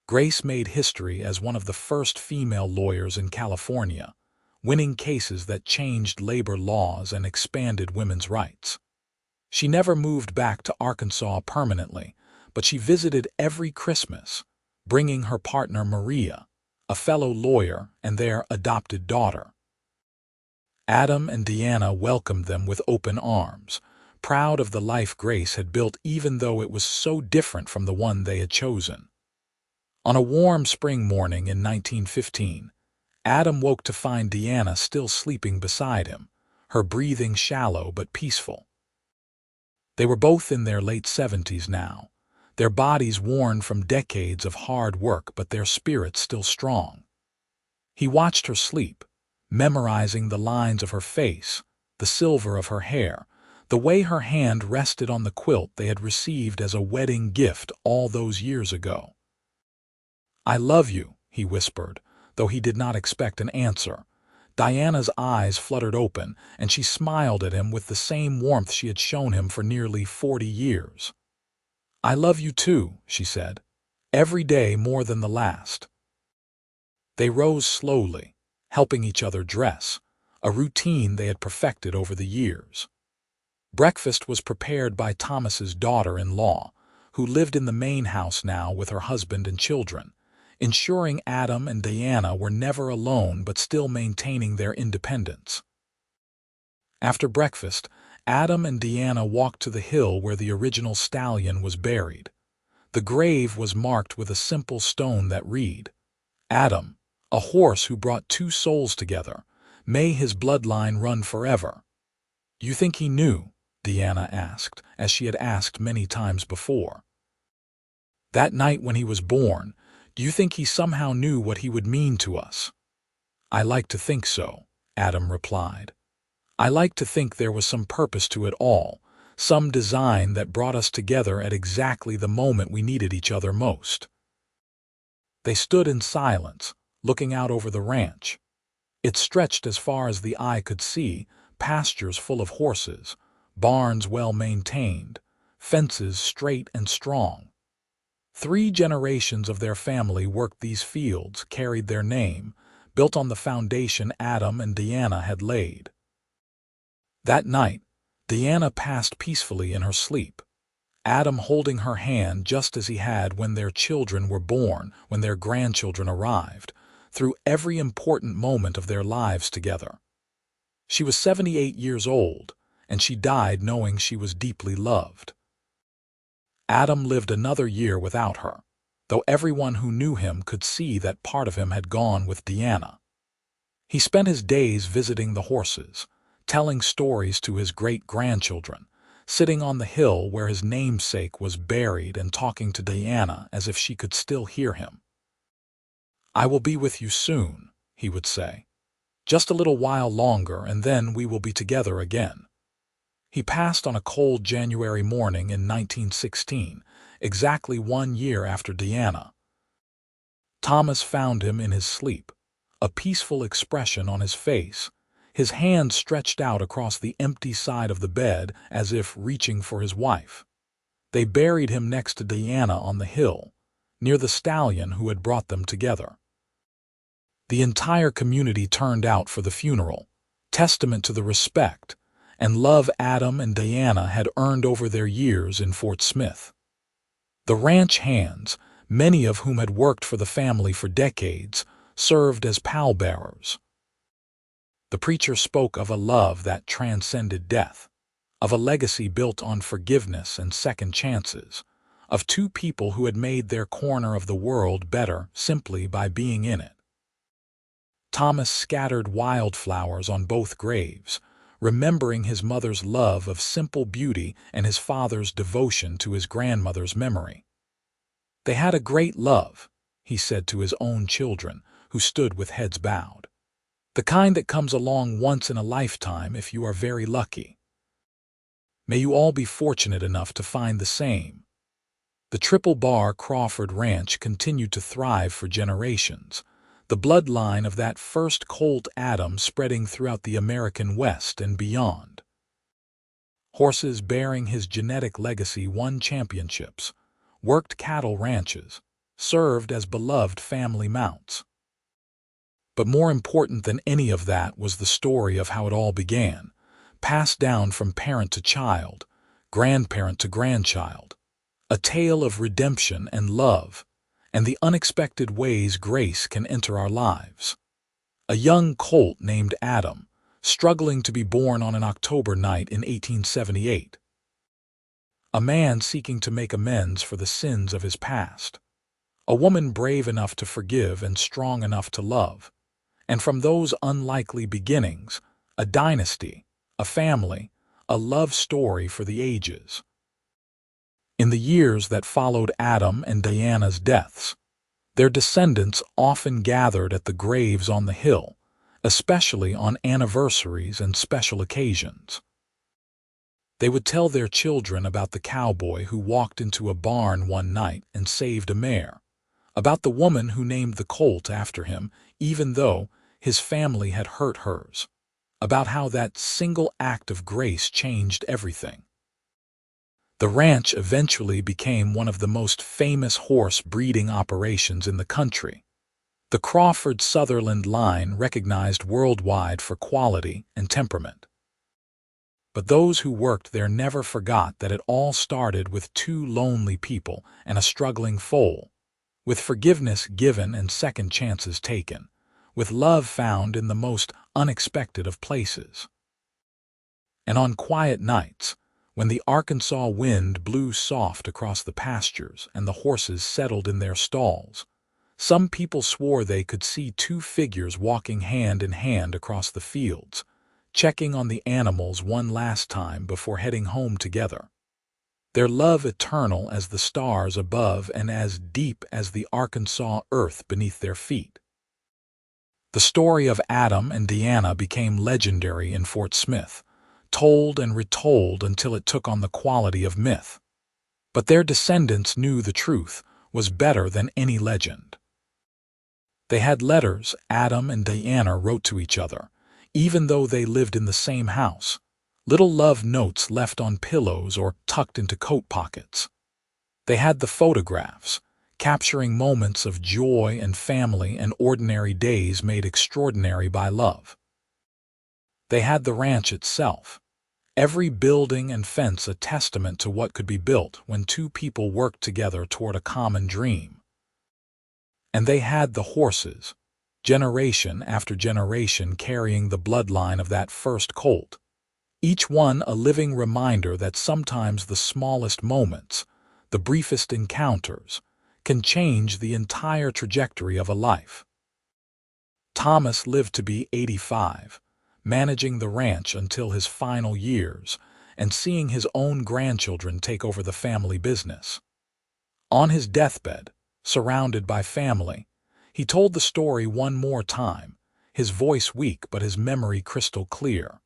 Grace made history as one of the first female lawyers in California, winning cases that changed labor laws and expanded women's rights. She never moved back to Arkansas permanently, but she visited every Christmas, bringing her partner Maria, a fellow lawyer, and their adopted daughter. Adam and Deanna welcomed them with open arms, proud of the life Grace had built even though it was so different from the one they had chosen. On a warm spring morning in 1915, Adam woke to find Deanna still sleeping beside him, her breathing shallow but peaceful. They were both in their late 70s now, their bodies worn from decades of hard work but their spirits still strong. He watched her sleep, memorizing the lines of her face, the silver of her hair, the way her hand rested on the quilt they had received as a wedding gift all those years ago. "I love you," he whispered, though he did not expect an answer. Diana's eyes fluttered open, and she smiled at him with the same warmth she had shown him for nearly 40 years. "I love you too," she said, "every day more than the last." They rose slowly, helping each other dress, a routine they had perfected over the years. Breakfast was prepared by Thomas's daughter-in-law, who lived in the main house now with her husband and children, ensuring Adam and Deanna were never alone but still maintaining their independence. After breakfast, Adam and Deanna walked to the hill where the original stallion was buried. The grave was marked with a simple stone that read, "Adam, a horse who brought 2 souls together. May his bloodline run forever." "You think he knew?" Deanna asked, as she had asked many times before. "That night when he was born, do you think he somehow knew what he would mean to us?" "I like to think so," Adam replied. "I like to think there was some purpose to it all, some design that brought us together at exactly the moment we needed each other most." They stood in silence, looking out over the ranch. It stretched as far as the eye could see, pastures full of horses, barns well maintained, fences straight and strong. 3 generations of their family worked these fields, carried their name, built on the foundation Adam and Deanna had laid. That night, Deanna passed peacefully in her sleep, Adam holding her hand just as he had when their children were born, when their grandchildren arrived, through every important moment of their lives together. She was 78 years old, and she died knowing she was deeply loved. Adam lived another year without her, though everyone who knew him could see that part of him had gone with Deanna. He spent his days visiting the horses, telling stories to his great-grandchildren, sitting on the hill where his namesake was buried and talking to Deanna as if she could still hear him. "I will be with you soon," he would say. "Just a little while longer, and then we will be together again." He passed on a cold January morning in 1916, exactly 1 year after Deanna. Thomas found him in his sleep, a peaceful expression on his face, his hand stretched out across the empty side of the bed as if reaching for his wife. They buried him next to Deanna on the hill, near the stallion who had brought them together. The entire community turned out for the funeral, testament to the respect and love Adam and Deanna had earned over their years in Fort Smith. The ranch hands, many of whom had worked for the family for decades, served as pallbearers. The preacher spoke of a love that transcended death, of a legacy built on forgiveness and second chances, of 2 people who had made their corner of the world better simply by being in it. Thomas scattered wildflowers on both graves, remembering his mother's love of simple beauty and his father's devotion to his grandmother's memory. "They had a great love," he said to his own children, who stood with heads bowed. The kind that comes along once in a lifetime if you are very lucky. May you all be fortunate enough to find the same. The Triple Bar Crawford Ranch continued to thrive for generations, the bloodline of that first Colt Adam spreading throughout the American West and beyond. Horses bearing his genetic legacy won championships, worked cattle ranches, served as beloved family mounts. But more important than any of that was the story of how it all began, passed down from parent to child, grandparent to grandchild, a tale of redemption and love, and the unexpected ways grace can enter our lives. A young colt named Adam, struggling to be born on an October night in 1878. A man seeking to make amends for the sins of his past. A woman brave enough to forgive and strong enough to love. And from those unlikely beginnings, a dynasty, a family, a love story for the ages. In the years that followed Adam and Diana's deaths, their descendants often gathered at the graves on the hill, especially on anniversaries and special occasions. They would tell their children about the cowboy who walked into a barn one night and saved a mare, about the woman who named the colt after him, even though his family had hurt hers, about how that single act of grace changed everything. The ranch eventually became one of the most famous horse breeding operations in the country. The Crawford Sutherland line recognized worldwide for quality and temperament. But those who worked there never forgot that it all started with two lonely people and a struggling foal, with forgiveness given and second chances taken, with love found in the most unexpected of places. And on quiet nights, when the Arkansas wind blew soft across the pastures and the horses settled in their stalls, some people swore they could see two figures walking hand in hand across the fields, checking on the animals one last time before heading home together. Their love eternal as the stars above and as deep as the Arkansas earth beneath their feet. The story of Adam and Diana became legendary in Fort Smith, told and retold until it took on the quality of myth. But their descendants knew the truth was better than any legend. They had letters Adam and Diana wrote to each other, even though they lived in the same house, little love notes left on pillows or tucked into coat pockets. They had the photographs, capturing moments of joy and family and ordinary days made extraordinary by love. They had the ranch itself, every building and fence a testament to what could be built when two people worked together toward a common dream. And they had the horses, generation after generation carrying the bloodline of that first colt, each one a living reminder that sometimes the smallest moments, the briefest encounters, can change the entire trajectory of a life. Thomas lived to be 85, managing the ranch until his final years and seeing his own grandchildren take over the family business. On his deathbed, surrounded by family, he told the story one more time, his voice weak but his memory crystal clear.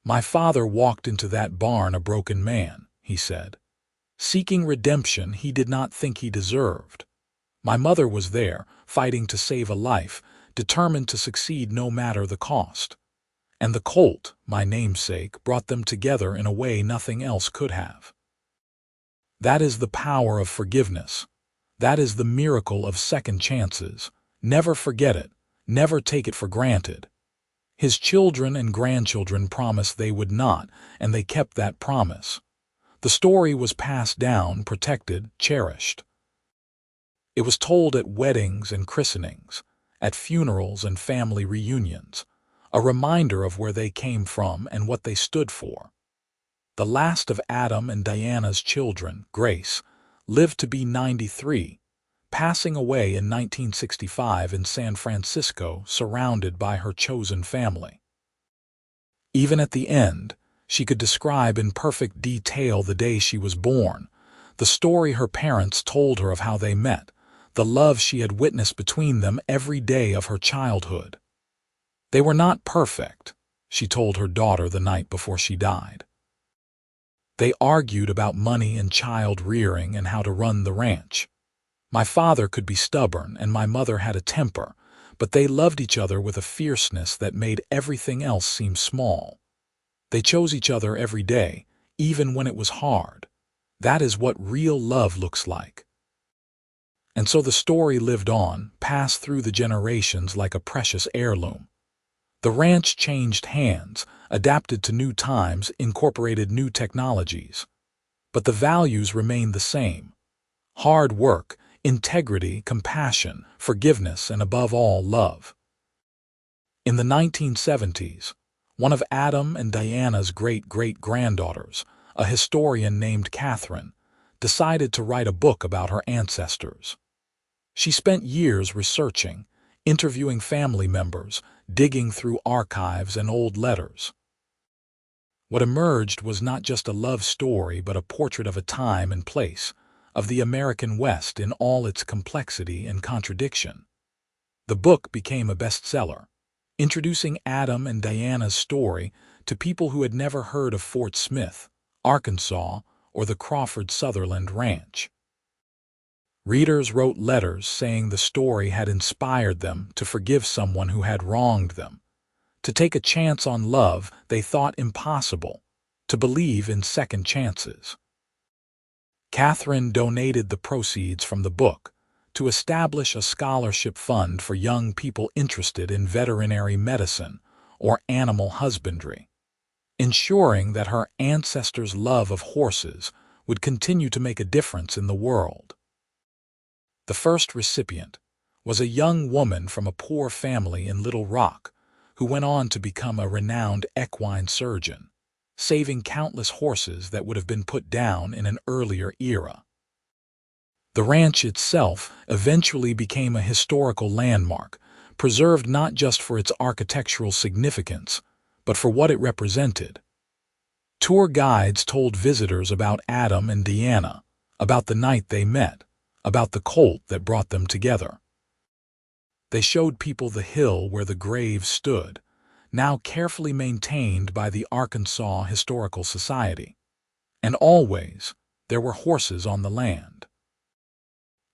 "My father walked into that barn a broken man," he said, seeking redemption he did not think he deserved. My mother was there, fighting to save a life, determined to succeed no matter the cost. And the colt, my namesake, brought them together in a way nothing else could have. That is the power of forgiveness. That is the miracle of second chances. Never forget it. Never take it for granted. His children and grandchildren promised they would not, and they kept that promise. The story was passed down, protected, cherished. It was told at weddings and christenings, at funerals and family reunions, a reminder of where they came from and what they stood for. The last of Adam and Diana's children, Grace, lived to be 93, passing away in 1965 in San Francisco, surrounded by her chosen family. Even at the end, she could describe in perfect detail the day she was born, the story her parents told her of how they met, the love she had witnessed between them every day of her childhood. They were not perfect, she told her daughter the night before she died. They argued about money and child rearing and how to run the ranch. My father could be stubborn and my mother had a temper, but they loved each other with a fierceness that made everything else seem small. They chose each other every day, even when it was hard. That is what real love looks like. And so the story lived on, passed through the generations like a precious heirloom. The ranch changed hands, adapted to new times, incorporated new technologies. But the values remained the same: hard work, integrity, compassion, forgiveness, and above all, love. In the 1970s, one of Adam and Diana's great-great-granddaughters, a historian named Catherine, decided to write a book about her ancestors. She spent years researching, interviewing family members, digging through archives and old letters. What emerged was not just a love story, but a portrait of a time and place, of the American West in all its complexity and contradiction. The book became a bestseller, introducing Adam and Diana's story to people who had never heard of Fort Smith, Arkansas, or the Crawford Sutherland Ranch. Readers wrote letters saying the story had inspired them to forgive someone who had wronged them, to take a chance on love they thought impossible, to believe in second chances. Catherine donated the proceeds from the book to establish a scholarship fund for young people interested in veterinary medicine or animal husbandry, ensuring that her ancestors' love of horses would continue to make a difference in the world. The first recipient was a young woman from a poor family in Little Rock who went on to become a renowned equine surgeon, saving countless horses that would have been put down in an earlier era. The ranch itself eventually became a historical landmark, preserved not just for its architectural significance, but for what it represented. Tour guides told visitors about Adam and Diana, about the night they met, about the Colt that brought them together. They showed people the hill where the grave stood, now carefully maintained by the Arkansas Historical Society. And always, there were horses on the land.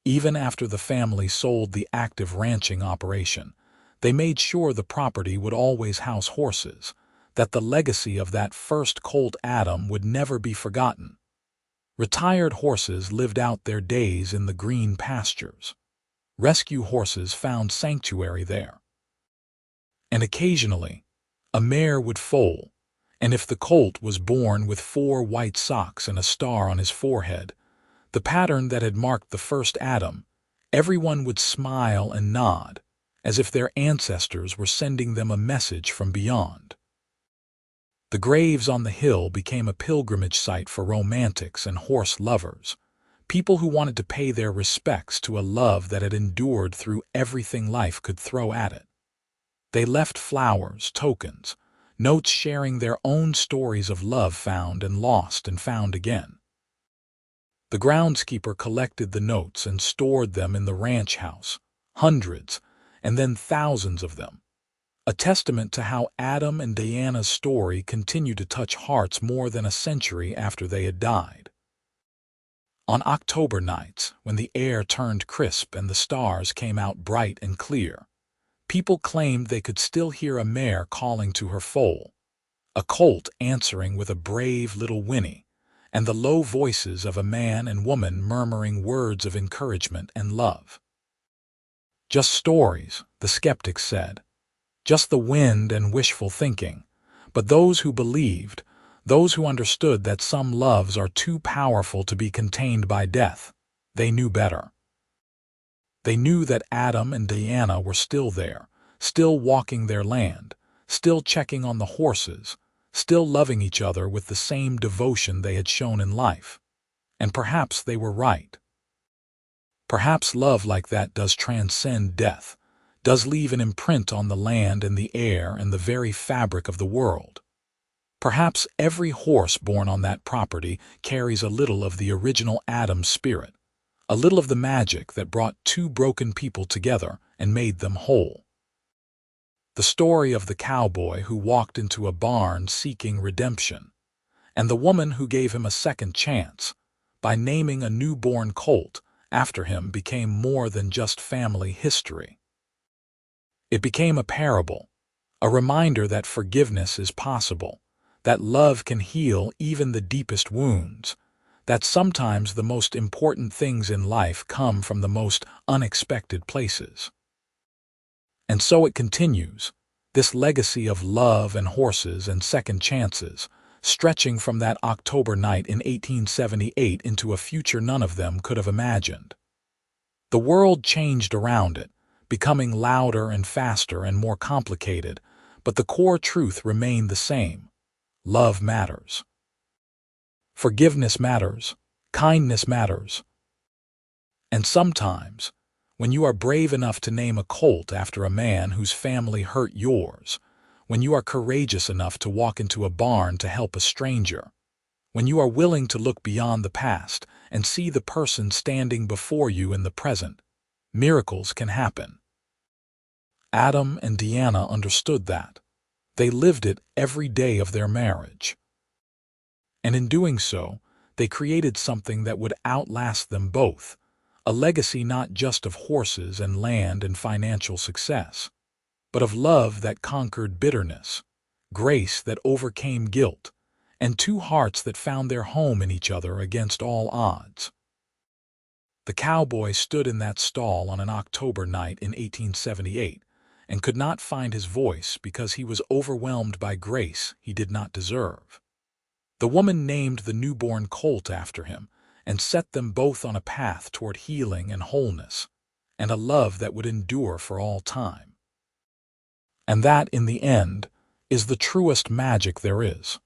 Even after the family sold the active ranching operation, they made sure the property would always house horses, that the legacy of that first Colt Adam would never be forgotten. Retired horses lived out their days in the green pastures. Rescue horses found sanctuary there. And occasionally, a mare would foal, and if the colt was born with 4 white socks and a star on his forehead, the pattern that had marked the first Adam, everyone would smile and nod, as if their ancestors were sending them a message from beyond. The graves on the hill became a pilgrimage site for romantics and horse lovers, people who wanted to pay their respects to a love that had endured through everything life could throw at it. They left flowers, tokens, notes sharing their own stories of love found and lost and found again. The groundskeeper collected the notes and stored them in the ranch house, hundreds, and then thousands of them, a testament to how Adam and Diana's story continued to touch hearts more than a century after they had died. On October nights, when the air turned crisp and the stars came out bright and clear, people claimed they could still hear a mare calling to her foal, a colt answering with a brave little whinny, and the low voices of a man and woman murmuring words of encouragement and love. Just stories, the skeptics said. Just the wind and wishful thinking, but those who believed, those who understood that some loves are too powerful to be contained by death, they knew better. They knew that Adam and Diana were still there, still walking their land, still checking on the horses, still loving each other with the same devotion they had shown in life. And perhaps they were right. Perhaps love like that does transcend death, does leave an imprint on the land and the air and the very fabric of the world. Perhaps every horse born on that property carries a little of the original Adam's spirit, a little of the magic that brought two broken people together and made them whole. The story of the cowboy who walked into a barn seeking redemption, and the woman who gave him a second chance by naming a newborn colt after him became more than just family history. It became a parable, a reminder that forgiveness is possible, that love can heal even the deepest wounds, that sometimes the most important things in life come from the most unexpected places. And so it continues, this legacy of love and horses and second chances, stretching from that October night in 1878 into a future none of them could have imagined. The world changed around it, becoming louder and faster and more complicated, but the core truth remained the same. Love matters. Forgiveness matters. Kindness matters. And sometimes, when you are brave enough to name a colt after a man whose family hurt yours, when you are courageous enough to walk into a barn to help a stranger, when you are willing to look beyond the past and see the person standing before you in the present, miracles can happen. Adam and Deanna understood that. They lived it every day of their marriage. And in doing so, they created something that would outlast them both, a legacy not just of horses and land and financial success, but of love that conquered bitterness, grace that overcame guilt, and two hearts that found their home in each other against all odds. The cowboy stood in that stall on an October night in 1878 and could not find his voice because he was overwhelmed by grace he did not deserve. The woman named the newborn colt after him and set them both on a path toward healing and wholeness, and a love that would endure for all time. And that, in the end, is the truest magic there is.